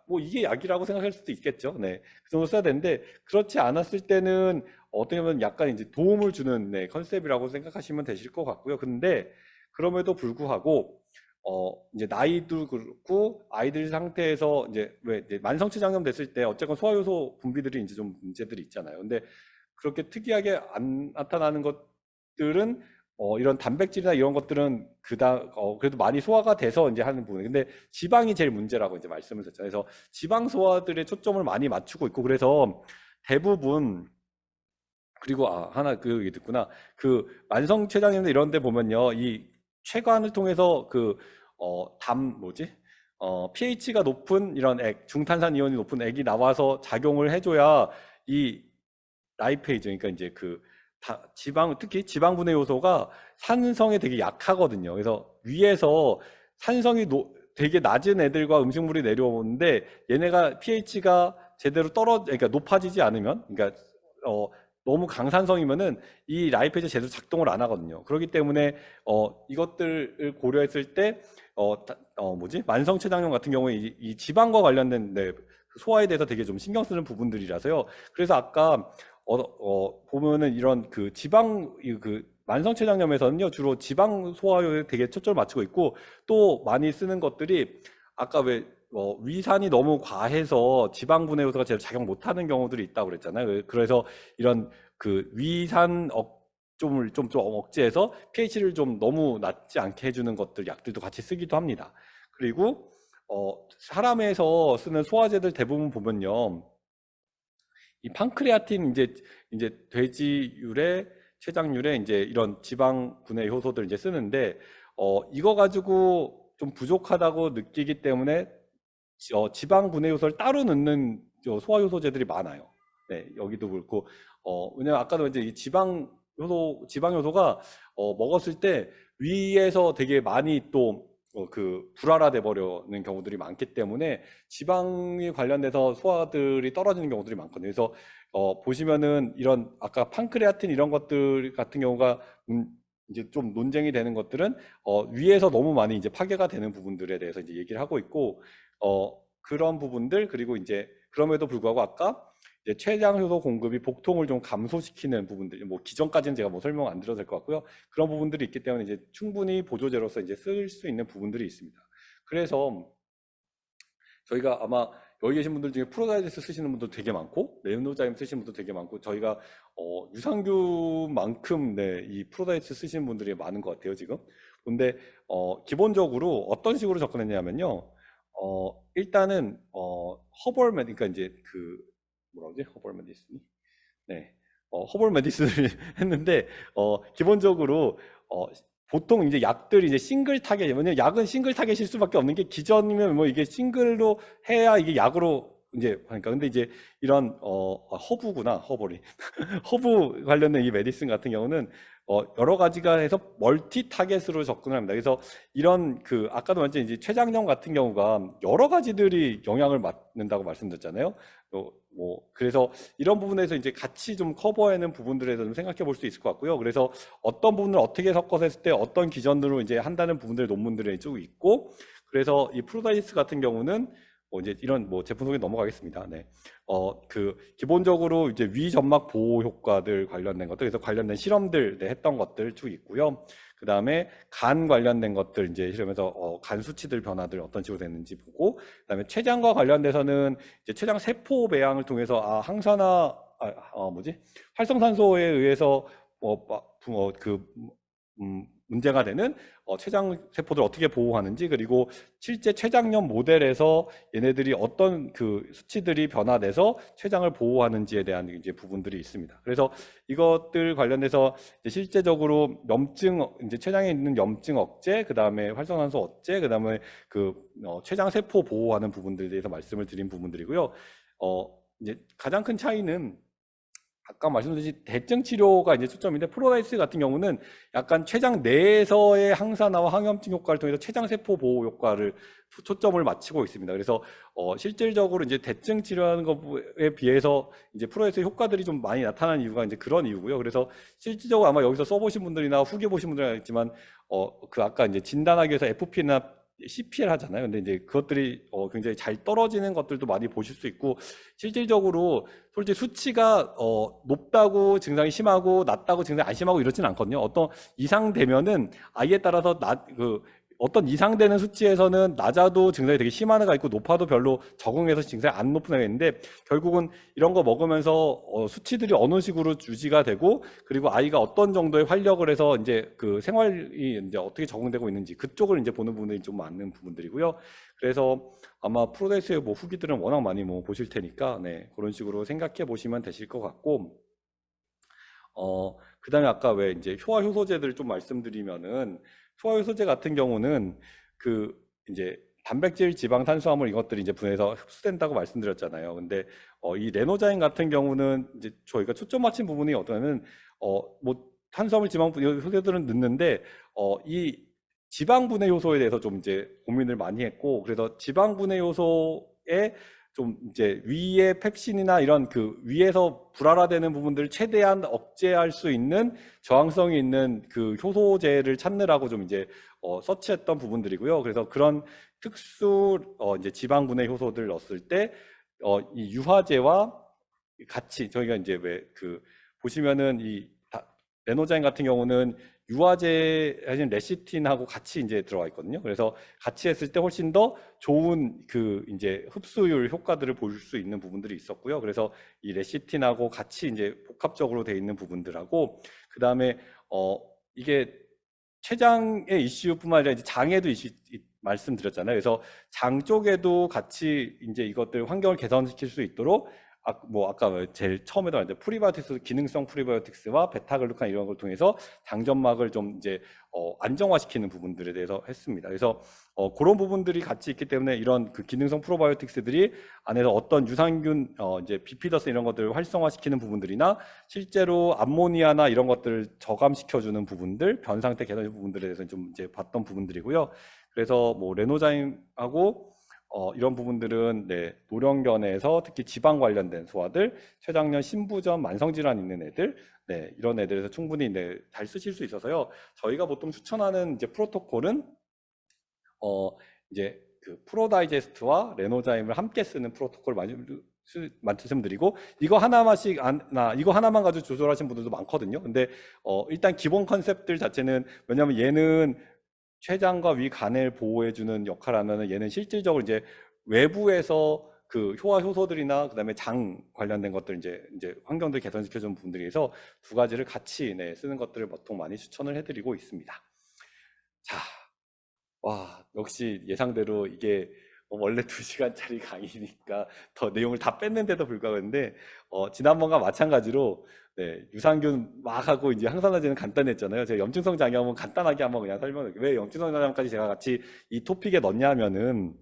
뭐 이게 약이라고 생각할 수도 있겠죠. 그 정도 써야 되는데 그렇지 않았을 때는 어떻게 보면 약간 이제 도움을 주는 컨셉이라고 생각하시면 되실 것 같고요. 근데 그럼에도 불구하고 이제 나이도 그렇고 아이들 상태에서 이제 왜 이제 만성췌장염 됐을 때 어쨌건 소화효소 분비들이 이제 좀 문제들이 있잖아요. 근데 그렇게 특이하게 안 나타나는 것들은 이런 단백질이나 이런 것들은 그래도 많이 소화가 돼서 이제 하는 부분. 근데 지방이 제일 문제라고 이제 말씀을 드렸잖아요. 그래서 지방 소화들의 초점을 많이 맞추고 있고, 그래서 대부분, 그리고 하나 그 얘기 듣구나. 그 만성췌장염 이런 데 보면요. 이 췌관을 통해서 pH가 높은 이런 중탄산 이온이 높은 액이 나와서 작용을 해줘야 이 라이페이즈, 그러니까 이제 특히 지방분해 요소가 산성에 되게 약하거든요. 그래서 위에서 산성이 되게 낮은 애들과 음식물이 내려오는데 얘네가 pH가 제대로 그러니까 높아지지 않으면, 그러니까 너무 강산성이면은 이 라이페이즈 제대로 작동을 안 하거든요. 그렇기 때문에 이것들을 고려했을 때 만성췌장염 같은 경우에 이 지방과 관련된 소화에 대해서 되게 좀 신경 쓰는 부분들이라서요. 그래서 아까 보면은 이런 만성췌장염에서는요 주로 지방 소화에 되게 초점을 맞추고 있고 또 많이 쓰는 것들이 아까 왜 위산이 너무 과해서 지방 분해 요소가 제대로 작용 못하는 경우들이 있다고 그랬잖아요. 그래서 이런 위산 좀 억제해서 pH를 좀 너무 낮지 않게 해주는 것들 약들도 같이 쓰기도 합니다. 그리고 사람에서 쓰는 소화제들 대부분 보면요. 이 판크레아틴 이제 돼지 유래, 췌장 유래 이제 이런 지방 분해 효소들 이제 쓰는데 이거 가지고 좀 부족하다고 느끼기 때문에 지방 분해 효소를 따로 넣는 소화 효소제들이 많아요. 여기도 그렇고 왜냐면 아까도 이제 이 지방 요소가 먹었을 때 위에서 되게 많이 또 불활화돼 버리는 경우들이 많기 때문에 지방에 관련돼서 소화들이 떨어지는 경우들이 많거든요. 그래서 보시면은 이런 아까 판크레아틴 이런 것들 같은 경우가 이제 좀 논쟁이 되는 것들은 위에서 너무 많이 이제 파괴가 되는 부분들에 대해서 이제 얘기를 하고 있고 그런 부분들 그리고 이제 그럼에도 불구하고 아까 이제 최장 효소 공급이 복통을 좀 감소시키는 부분들 뭐 기존까지는 제가 뭐 설명 안 드려도 될 것 같고요. 그런 부분들이 있기 때문에 이제 충분히 보조제로서 이제 쓸 수 있는 부분들이 있습니다. 그래서 저희가 아마 여기 계신 분들 중에 프로다이제스 쓰시는 분도 되게 많고 레노자임 쓰시는 분도 되게 많고 저희가 유산균만큼 네, 이 프로다이제스 쓰시는 분들이 많은 것 같아요 지금. 근데 기본적으로 어떤 식으로 접근했냐면요. 일단은 허벌 메디 그러니까 이제 그 뭐라 그러지? 허벌 메디슨. 네. 허벌 메디슨을 했는데 기본적으로 보통 이제 약들이 이제 싱글 타겟, 왜냐면 약은 싱글 타겟일 수밖에 없는 게 기존이면 뭐 이게 싱글로 해야 이게 약으로 이제 하니까 근데 이제 이런 허브구나 허벌이 허브 관련된 이 메디슨 같은 경우는 여러 가지가 해서 멀티 타겟으로 접근을 합니다. 그래서 이런 그 아까도 말했지만 이제 췌장염 같은 경우가 여러 가지들이 영향을 받는다고 말씀드렸잖아요. 뭐 그래서 이런 부분에서 이제 같이 좀 커버하는 부분들에 대해서 좀 생각해 볼 수 있을 것 같고요. 그래서 어떤 부분을 어떻게 섞어서 했을 때 어떤 기전으로 이제 한다는 부분들의 논문들이 쭉 있고 그래서 이 프로다이스 같은 경우는 이제 이런 뭐 제품 소개 넘어가겠습니다. 네. 기본적으로 이제 위점막 보호 효과들 관련된 것들, 그래서 관련된 실험들 네, 했던 것들 쭉 있고요. 그 다음에 간 관련된 것들 이제 실험에서 간 수치들 변화들 어떤 식으로 됐는지 보고, 그 다음에 췌장과 관련돼서는 이제 췌장 세포 배양을 통해서 항산화, 활성산소에 의해서 문제가 되는 췌장 세포들 어떻게 보호하는지 그리고 실제 췌장염 모델에서 얘네들이 어떤 그 수치들이 변화돼서 췌장을 보호하는지에 대한 이제 부분들이 있습니다. 그래서 이것들 관련해서 이제 실제적으로 염증 이제 췌장에 있는 염증 억제, 그 다음에 활성산소 억제, 그 다음에 그 췌장 세포 보호하는 부분들에 대해서 말씀을 드린 부분들이고요. 이제 가장 큰 차이는 아까 말씀드린 대증 치료가 이제 초점인데 프로다이스 같은 경우는 약간 췌장 내에서의 항산화와 항염증 효과를 통해서 췌장 세포 보호 효과를 초점을 맞추고 있습니다. 그래서 실질적으로 이제 대증 치료하는 것에 비해서 이제 프로다이스 효과들이 좀 많이 나타나는 이유가 이제 그런 이유고요. 그래서 실질적으로 아마 여기서 써보신 분들이나 후기 보신 분들은 알겠지만 그 아까 이제 진단하기 위해서 FP나 CPL 하잖아요. 근데 이제 그것들이 굉장히 잘 떨어지는 것들도 많이 보실 수 있고 실질적으로 솔직히 수치가 높다고 증상이 심하고 낮다고 증상이 안 심하고 이렇지는 않거든요. 어떤 이상 되면은 아이에 따라서 어떤 이상되는 수치에서는 낮아도 증상이 되게 심한 애가 있고 높아도 별로 적응해서 증상이 안 높은 애가 있는데 결국은 이런 거 먹으면서 수치들이 어느 식으로 유지가 되고 그리고 아이가 어떤 정도의 활력을 해서 이제 그 생활이 이제 어떻게 적응되고 있는지 그쪽을 이제 보는 부분들이 좀 많은 부분들이고요. 그래서 아마 프로데스의 뭐 후기들은 워낙 많이 뭐 보실 테니까 네, 그런 식으로 생각해 보시면 되실 것 같고 그 다음에 아까 왜 이제 효화 효소제들 좀 말씀드리면은 효화 효소제 같은 경우는 그 이제 단백질, 지방, 탄수화물 이것들이 이제 분해서 흡수된다고 말씀드렸잖아요. 근데 이 레노자인 같은 경우는 이제 저희가 초점 맞춘 부분이 어떠냐면 뭐 탄수화물, 지방 효소들은 넣는데 이 지방 분해 효소에 대해서 좀 이제 고민을 많이 했고 그래서 지방 분해 효소에 좀 이제 위에 펩신이나 이런 그 위에서 불활화되는 부분들을 최대한 억제할 수 있는 저항성이 있는 그 효소제를 찾느라고 좀 이제 서치했던 부분들이고요. 그래서 그런 특수 이제 지방 분해 효소들 넣었을 때 이 유화제와 같이 저희가 이제 왜 그 보시면은 이 레노자인 같은 경우는 유화제 하신 레시틴하고 같이 이제 들어가 있거든요. 그래서 같이 했을 때 훨씬 더 좋은 그 이제 흡수율 효과들을 볼 수 있는 부분들이 있었고요. 그래서 이 레시틴하고 같이 이제 복합적으로 돼 있는 부분들하고 그 다음에 이게 췌장의 이슈뿐만 아니라 이제 장에도 이슈 말씀드렸잖아요. 그래서 장 쪽에도 같이 이제 이것들 환경을 개선시킬 수 있도록 아까 제일 처음에도 말했는데 프리바이오틱스 기능성 프리바이오틱스와 베타글루칸 이런 걸 통해서 장점막을 좀 이제 안정화시키는 부분들에 대해서 했습니다. 그래서 그런 부분들이 같이 있기 때문에 이런 그 기능성 프로바이오틱스들이 안에서 어떤 유산균 이제 비피더스 이런 것들을 활성화시키는 부분들이나 실제로 암모니아나 이런 것들을 저감시켜주는 부분들, 변 상태 개선 부분들에 대해서 좀 이제 봤던 부분들이고요. 그래서 뭐 레노자임하고 이런 부분들은 네, 노령견에서 특히 지방 관련된 소아들, 췌장염, 신부전, 만성질환 있는 애들, 네, 이런 애들에서 충분히 네, 잘 쓰실 수 있어서요. 저희가 보통 추천하는 이제 프로토콜은 이제 그 프로다이제스트와 레노자임을 함께 쓰는 프로토콜 많이 말씀드리고 이거 하나만씩 이거 하나만 가지고 조절하신 분들도 많거든요. 근데 일단 기본 컨셉들 자체는 왜냐하면 얘는 췌장과 위 간을 보호해주는 역할을 하면은 얘는 실질적으로 이제 외부에서 그 효와 효소들이나 그다음에 장 관련된 것들 이제 환경들 개선시켜주는 부분들에서 두 가지를 같이 네, 쓰는 것들을 보통 많이 추천을 해드리고 있습니다. 자, 와, 역시 예상대로 이게 원래 2시간짜리 강의니까 더 내용을 다 뺐는데도 불구하고인데 지난번과 마찬가지로 네, 유산균 막 하고 이제 항산화제는 간단했잖아요. 제가 염증성 장염은 간단하게 한번 그냥 설명할게요. 왜 염증성 장염까지 제가 같이 이 토픽에 넣냐면은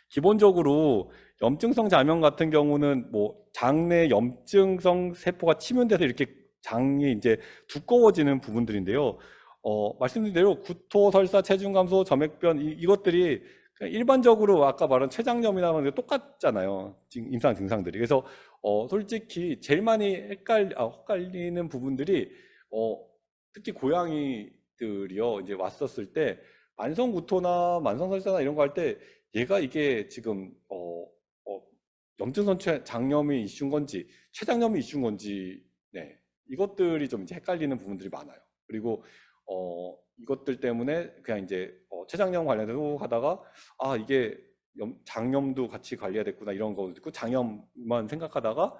기본적으로 염증성 장염 같은 경우는 뭐 장내 염증성 세포가 침윤돼서 이렇게 장이 이제 두꺼워지는 부분들인데요. 말씀드린 대로 구토, 설사, 체중 감소, 점액변 이것들이 그냥 일반적으로 아까 말한 췌장염이나 그런 게 똑같잖아요. 임상 증상들이. 그래서 솔직히 제일 많이 헷갈리는 부분들이 특히 고양이들이요. 이제 왔었을 때 만성 구토나 만성 설사나 이런 거 할 때 얘가 이게 지금 염증성 장염이 이슈인 건지 췌장염이 이슈인 건지 네. 이것들이 좀 이제 헷갈리는 부분들이 많아요. 그리고 이것들 때문에 그냥 이제 췌장염 관련해서 하다가 이게 장염도 같이 관리해야 됐구나 이런 거 듣고 장염만 생각하다가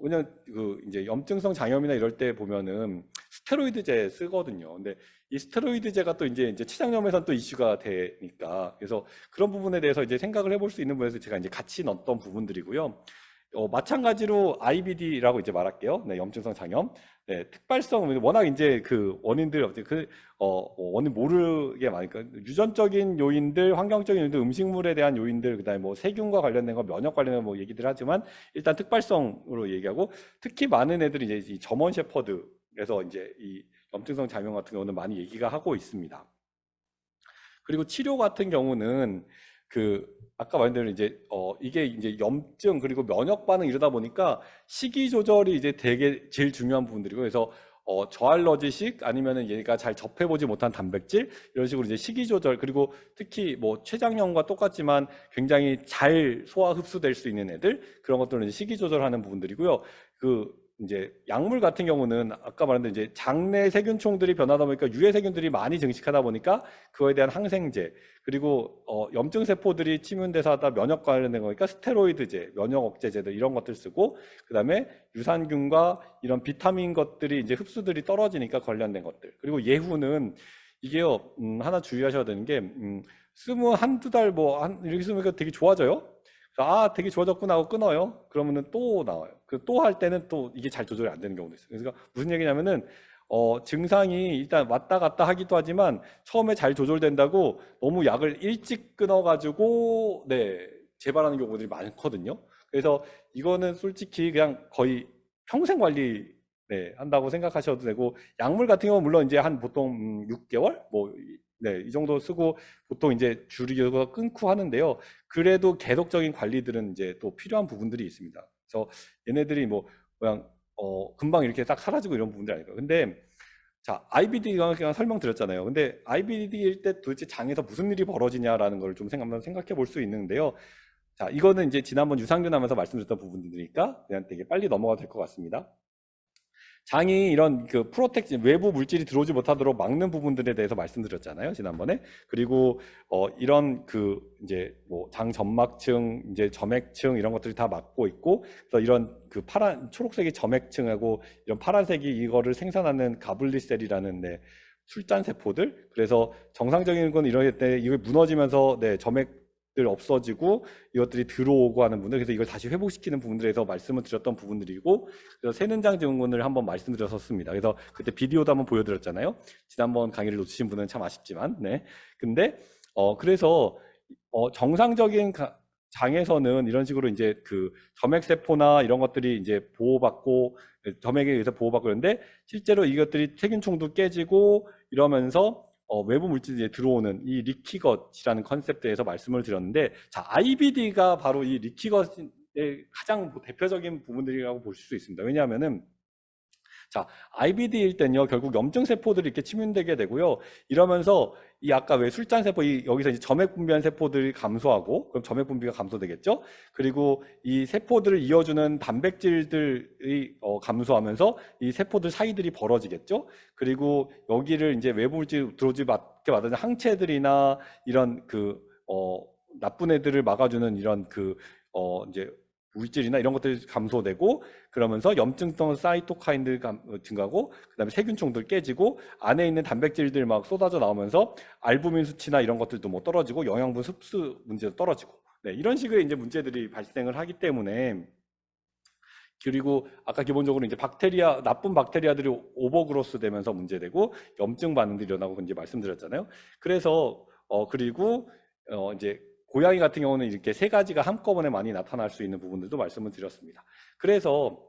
왜냐면 그 이제 염증성 장염이나 이럴 때 보면은 스테로이드제 쓰거든요. 근데 이 스테로이드제가 또 이제 췌장염에선 또 이슈가 되니까 그래서 그런 부분에 대해서 이제 생각을 해볼 수 있는 부분에서 제가 이제 같이 넣었던 부분들이고요. 마찬가지로 IBD라고 이제 말할게요. 네, 염증성 장염. 네, 특발성 워낙 이제 그 원인들 원인 모르게 많으니까 유전적인 요인들, 환경적인 요인들, 음식물에 대한 요인들, 그다음에 뭐 세균과 관련된 거, 면역 관련된 뭐 얘기들 하지만 일단 특발성으로 얘기하고 특히 많은 애들이 이제 이 저먼 셰퍼드에서 이제 이 염증성 장염 같은 경우는 많이 얘기가 하고 있습니다. 그리고 치료 같은 경우는 그 아까 말한 대로 이제 이게 이제 염증 그리고 면역 반응 이러다 보니까 식이 조절이 이제 되게 제일 중요한 부분들이고 그래서 저알러지식 아니면은 얘가 잘 접해보지 못한 단백질 이런 식으로 이제 식이 조절 그리고 특히 뭐 췌장염과 똑같지만 굉장히 잘 소화 흡수될 수 있는 애들 그런 것들은 이제 식이 조절하는 부분들이고요. 그 이제 약물 같은 경우는 아까 말한 대로 이제 장내 세균총들이 변하다 보니까 유해 세균들이 많이 증식하다 보니까 그거에 대한 항생제 그리고 염증 세포들이 침윤돼서 하다 면역 관련된 거니까 스테로이드제, 면역 억제제들 이런 것들 쓰고 그다음에 유산균과 이런 비타민 것들이 이제 흡수들이 떨어지니까 관련된 것들 그리고 예후는 이게요 하나 주의하셔야 되는 게 쓰면 한두 달 이렇게 쓰면 되게 좋아져요. 되게 좋아졌구나 하고 끊어요. 그러면은 또 나와요. 또 할 때는 또 이게 잘 조절이 안 되는 경우도 있어요. 그러니까 무슨 얘기냐면은 증상이 일단 왔다 갔다 하기도 하지만 처음에 잘 조절된다고 너무 약을 일찍 끊어가지고 네 재발하는 경우들이 많거든요. 그래서 이거는 솔직히 그냥 거의 평생 관리 네, 한다고 생각하셔도 되고 약물 같은 경우는 물론 이제 한 보통 6개월 네, 이 정도 쓰고 보통 이제 줄이고 끊고 하는데요. 그래도 계속적인 관리들은 이제 또 필요한 부분들이 있습니다. 그래서 얘네들이 뭐 그냥 금방 이렇게 딱 사라지고 이런 부분들이 아니고 근데 자 IBD 그냥 설명드렸잖아요. 근데 IBD일 때 도대체 장에서 무슨 일이 벌어지냐라는 걸 좀 한번 생각해 볼 수 있는데요. 자 이거는 이제 지난번 유산균 하면서 말씀드렸던 부분들이니까 그냥 되게 빨리 넘어가도 될 것 같습니다. 장이 이런 그 프로텍션 외부 물질이 들어오지 못하도록 막는 부분들에 대해서 말씀드렸잖아요 지난번에 그리고 이런 그 이제 뭐 장 점막층 이제 점액층 이런 것들이 다 막고 있고 그래서 이런 그 파란 초록색이 점액층하고 이런 파란색이 이거를 생산하는 가블리셀이라는 네, 술잔 세포들 그래서 정상적인 건 이럴 때 이거 무너지면서 네 점액 들 없어지고 이것들이 들어오고 하는 분들 그래서 이걸 다시 회복시키는 부분들에서 말씀을 드렸던 부분들이고 그래서 세는장 증후군을 한번 말씀드렸었습니다. 그래서 그때 비디오도 한번 보여드렸잖아요. 지난번 강의를 놓치신 분은 참 아쉽지만 네 근데 그래서 정상적인 장에서는 이런 식으로 이제 그 점액세포나 이런 것들이 이제 보호받고 점액에 의해서 보호받고 그러는데 실제로 이것들이 세균총도 깨지고 이러면서 외부 물질이 들어오는 이 리키것이라는 컨셉에 대해서 말씀을 드렸는데, 자, IBD가 바로 이 리키것의 가장 대표적인 부분들이라고 보실 수 있습니다. 왜냐하면은 자, IBD일 땐요, 결국 염증 세포들이 이렇게 침윤되게 되고요. 이러면서 이 아까 왜 술잔 세포, 여기서 이제 점액 분비한 세포들이 감소하고, 그럼 점액 분비가 감소되겠죠? 그리고 이 세포들을 이어주는 단백질들이 감소하면서 이 세포들 사이들이 벌어지겠죠? 그리고 여기를 이제 외부 물질 들어오지 않게 막는 항체들이나 이런 나쁜 애들을 막아주는 이런 이제 물질이나 이런 것들이 감소되고, 그러면서 염증성 사이토카인들 증가하고, 그다음에 세균총들 깨지고, 안에 있는 단백질들 막 쏟아져 나오면서 알부민 수치나 이런 것들도 뭐 떨어지고, 영양분 흡수 문제도 떨어지고, 네, 이런 식의 이제 문제들이 발생을 하기 때문에, 그리고 아까 기본적으로 이제 나쁜 박테리아들이 오버그로스 되면서 문제되고 염증 반응들이 일어나고 이제 말씀드렸잖아요. 그래서 그리고 이제 고양이 같은 경우는 이렇게 세 가지가 한꺼번에 많이 나타날 수 있는 부분들도 말씀을 드렸습니다. 그래서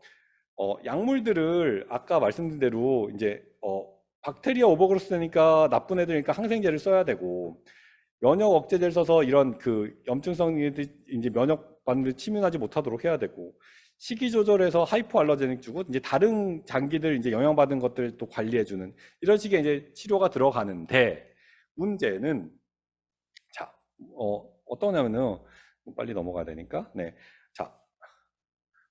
약물들을 아까 말씀드린 대로 이제 박테리아 오버그로스 되니까 나쁜 애들이니까 항생제를 써야 되고, 면역 억제제를 써서 이런 염증성 이제 면역 반응을 침윤하지 못하도록 해야 되고, 식이 조절해서 하이포 알러제닉 주고, 이제 다른 장기들 이제 영향받은 것들을 또 관리해주는 이런 식의 이제 치료가 들어가는데, 문제는 자, 어떠냐면은 빨리 넘어가야 되니까, 네, 자,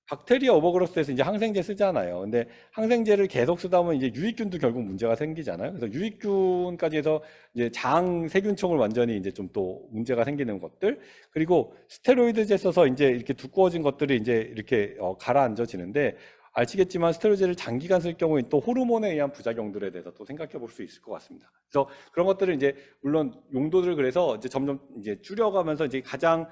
박테리아 오버그로스에서 이제 항생제 쓰잖아요. 근데 항생제를 계속 쓰다 보면 이제 유익균도 결국 문제가 생기잖아요. 그래서 유익균까지 해서 이제 장 세균총을 완전히 이제 좀 또 문제가 생기는 것들, 그리고 스테로이드제 써서 이제 이렇게 두꺼워진 것들이 이제 이렇게 가라앉아지는데, 아시겠지만 스테로이드를 장기간 쓸 경우에 또 호르몬에 의한 부작용들에 대해서 또 생각해 볼 수 있을 것 같습니다. 그래서 그런 것들을 이제 물론 용도를 그래서 이제 점점 이제 줄여가면서 이제 가장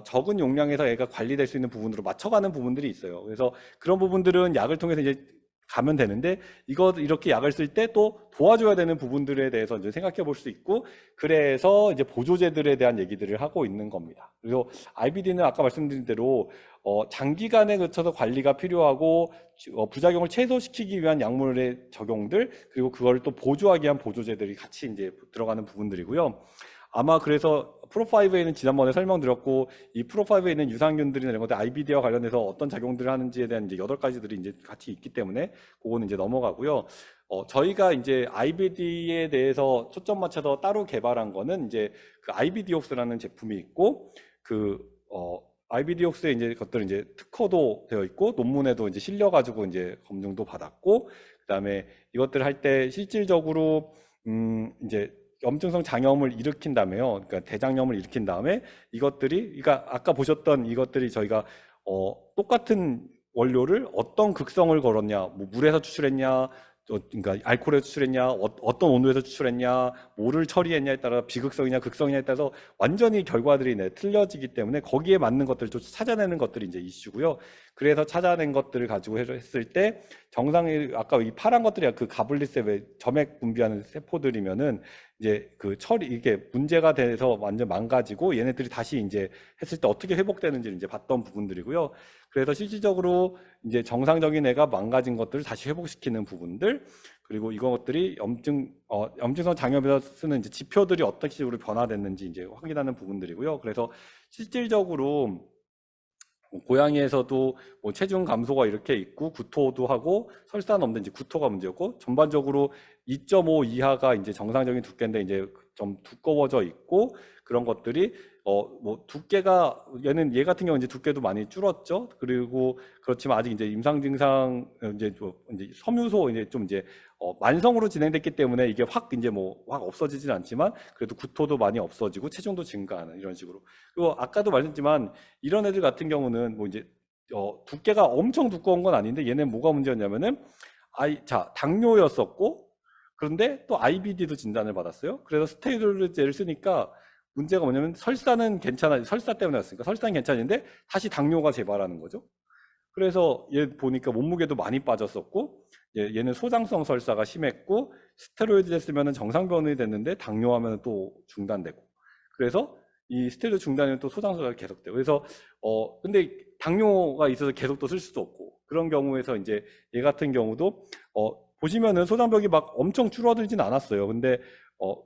적은 용량에서 얘가 관리될 수 있는 부분으로 맞춰가는 부분들이 있어요. 그래서 그런 부분들은 약을 통해서 이제 가면 되는데, 이렇게 약을 쓸 때 또 도와줘야 되는 부분들에 대해서 이제 생각해 볼 수 있고, 그래서 이제 보조제들에 대한 얘기들을 하고 있는 겁니다. 그래서 IBD는 아까 말씀드린 대로 장기간에 거쳐서 관리가 필요하고, 부작용을 최소시키기 위한 약물의 적용들, 그리고 그걸 또 보조하기 위한 보조제들이 같이 이제 들어가는 부분들이고요. 아마 그래서 프로5에는 지난번에 설명드렸고, 이 프로5에 있는 유산균들이나 이런 것들 IBD와 관련해서 어떤 작용들을 하는지에 대한 이제 8가지들이 이제 같이 있기 때문에 그거는 이제 넘어가고요. 저희가 이제 IBD에 대해서 초점 맞춰서 따로 개발한 거는 이제 IBD옥스라는 제품이 있고, IBD옥스의 이제 것들은 이제 특허도 되어 있고, 논문에도 이제 실려가지고 이제 검증도 받았고, 그다음에 이것들 할 때 실질적으로 이제 염증성 장염을 일으킨 다음에요. 그러니까 대장염을 일으킨 다음에 그러니까 아까 보셨던 이것들이 저희가 똑같은 원료를 어떤 극성을 걸었냐, 뭐 물에서 추출했냐, 그러니까 알코올에서 추출했냐, 어떤 온도에서 추출했냐, 뭐를 처리했냐에 따라 비극성이냐 극성이냐에 따라서 완전히 결과들이 틀려지기 때문에 거기에 맞는 것들을 좀 찾아내는 것들이 이제 이슈고요. 그래서 찾아낸 것들을 가지고 했을 때 정상의 아까 이 파란 것들이 가블리세 점액 분비하는 세포들이면은 이제 이게 문제가 돼서 완전 망가지고, 얘네들이 다시 이제 했을 때 어떻게 회복되는지를 이제 봤던 부분들이고요. 그래서 실질적으로 이제 정상적인 애가 망가진 것들을 다시 회복시키는 부분들, 그리고 이것들이 염증성 장염에서 쓰는 이제 지표들이 어떤 식으로 변화됐는지 이제 확인하는 부분들이고요. 그래서 실질적으로 고양이에서도 뭐 체중 감소가 이렇게 있고, 구토도 하고, 설사는 없는데 이제 구토가 문제였고, 전반적으로 2.5 이하가 이제 정상적인 두께인데 이제 좀 두꺼워져 있고, 그런 것들이 뭐 두께가 얘 같은 경우 이제 두께도 많이 줄었죠. 그리고 그렇지만 아직 이제 임상 증상 이제 섬유소 이제 좀 이제 만성으로 진행됐기 때문에 이게 확 없어지진 않지만, 그래도 구토도 많이 없어지고 체중도 증가하는 이런 식으로. 그리고 아까도 말했지만 이런 애들 같은 경우는 뭐 이제 두께가 엄청 두꺼운 건 아닌데, 얘는 뭐가 문제였냐면은 당뇨였었고, 그런데 또 IBD도 진단을 받았어요. 그래서 스테로이드제를 쓰니까 문제가 뭐냐면 설사는 괜찮아, 설사 때문에 왔으니까 설사는 괜찮은데 다시 당뇨가 재발하는 거죠. 그래서 얘 보니까 몸무게도 많이 빠졌었고, 얘는 소장성 설사가 심했고, 스테로이드 쓰면은 정상 변이 됐는데 당뇨하면 또 중단되고, 그래서 이 스테로이드 중단이면 또 소장설사가 계속돼요. 그래서 근데 당뇨가 있어서 계속 또 쓸 수도 없고, 그런 경우에서 이제 얘 같은 경우도 보시면은 소장벽이 막 엄청 줄어들진 않았어요. 근데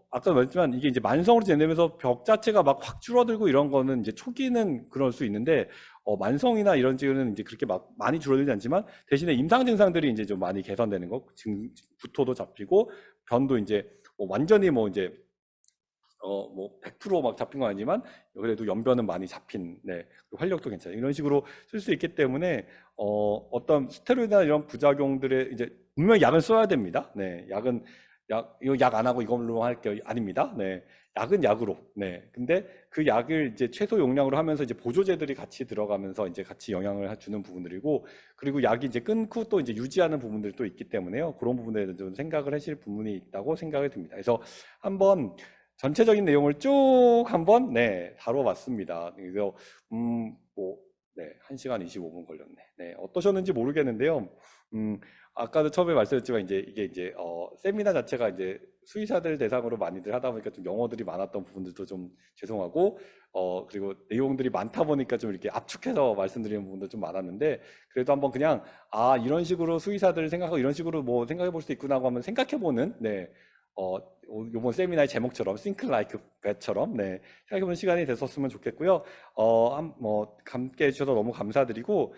아까 말했지만 이게 이제 만성으로 진행되면서 벽 자체가 막 확 줄어들고 이런 거는 이제 초기는 그럴 수 있는데, 만성이나 이런 증은 이제 그렇게 막 많이 줄어들지 않지만 대신에 임상 증상들이 이제 좀 많이 개선되는 거, 구토도 잡히고 변도 이제 완전히 뭐 이제 뭐 100%막 잡힌 건 아니지만 그래도 연변은 많이 잡힌, 네, 활력도 괜찮아요. 이런 식으로 쓸 수 있기 때문에 어떤 스테로이드나 이런 부작용들의 이제 분명히 약은 써야 됩니다. 네, 약은 이거 약 안 하고 이걸로 할 게 아닙니다. 네, 약은 약으로. 네, 근데 그 약을 이제 최소 용량으로 하면서 이제 보조제들이 같이 들어가면서 이제 같이 영향을 주는 부분들이고, 그리고 약이 이제 끊고 또 이제 유지하는 부분들도 있기 때문에요. 그런 부분에 대해서 좀 생각을 하실 부분이 있다고 생각이 듭니다. 그래서 한번 전체적인 내용을 쭉 한번, 네, 다뤄봤습니다. 그래서 뭐, 네, 1시간 25분 걸렸네. 네, 어떠셨는지 모르겠는데요. 아까도 처음에 말씀드렸지만 이제 이게 이제 세미나 자체가 이제 수의사들 대상으로 많이들 하다 보니까 좀 영어들이 많았던 부분들도 좀 죄송하고, 그리고 내용들이 많다 보니까 좀 이렇게 압축해서 말씀드리는 부분도 좀 많았는데, 그래도 한번 그냥 이런 식으로 수의사들 생각하고 이런 식으로 뭐 생각해 볼 수 있구나 하고 한번 생각해 보는, 네, 어, 요번 세미나의 제목처럼 Think Like That처럼, 네, 생각해보는 시간이 됐었으면 좋겠고요. 함께 해주셔서 너무 감사드리고,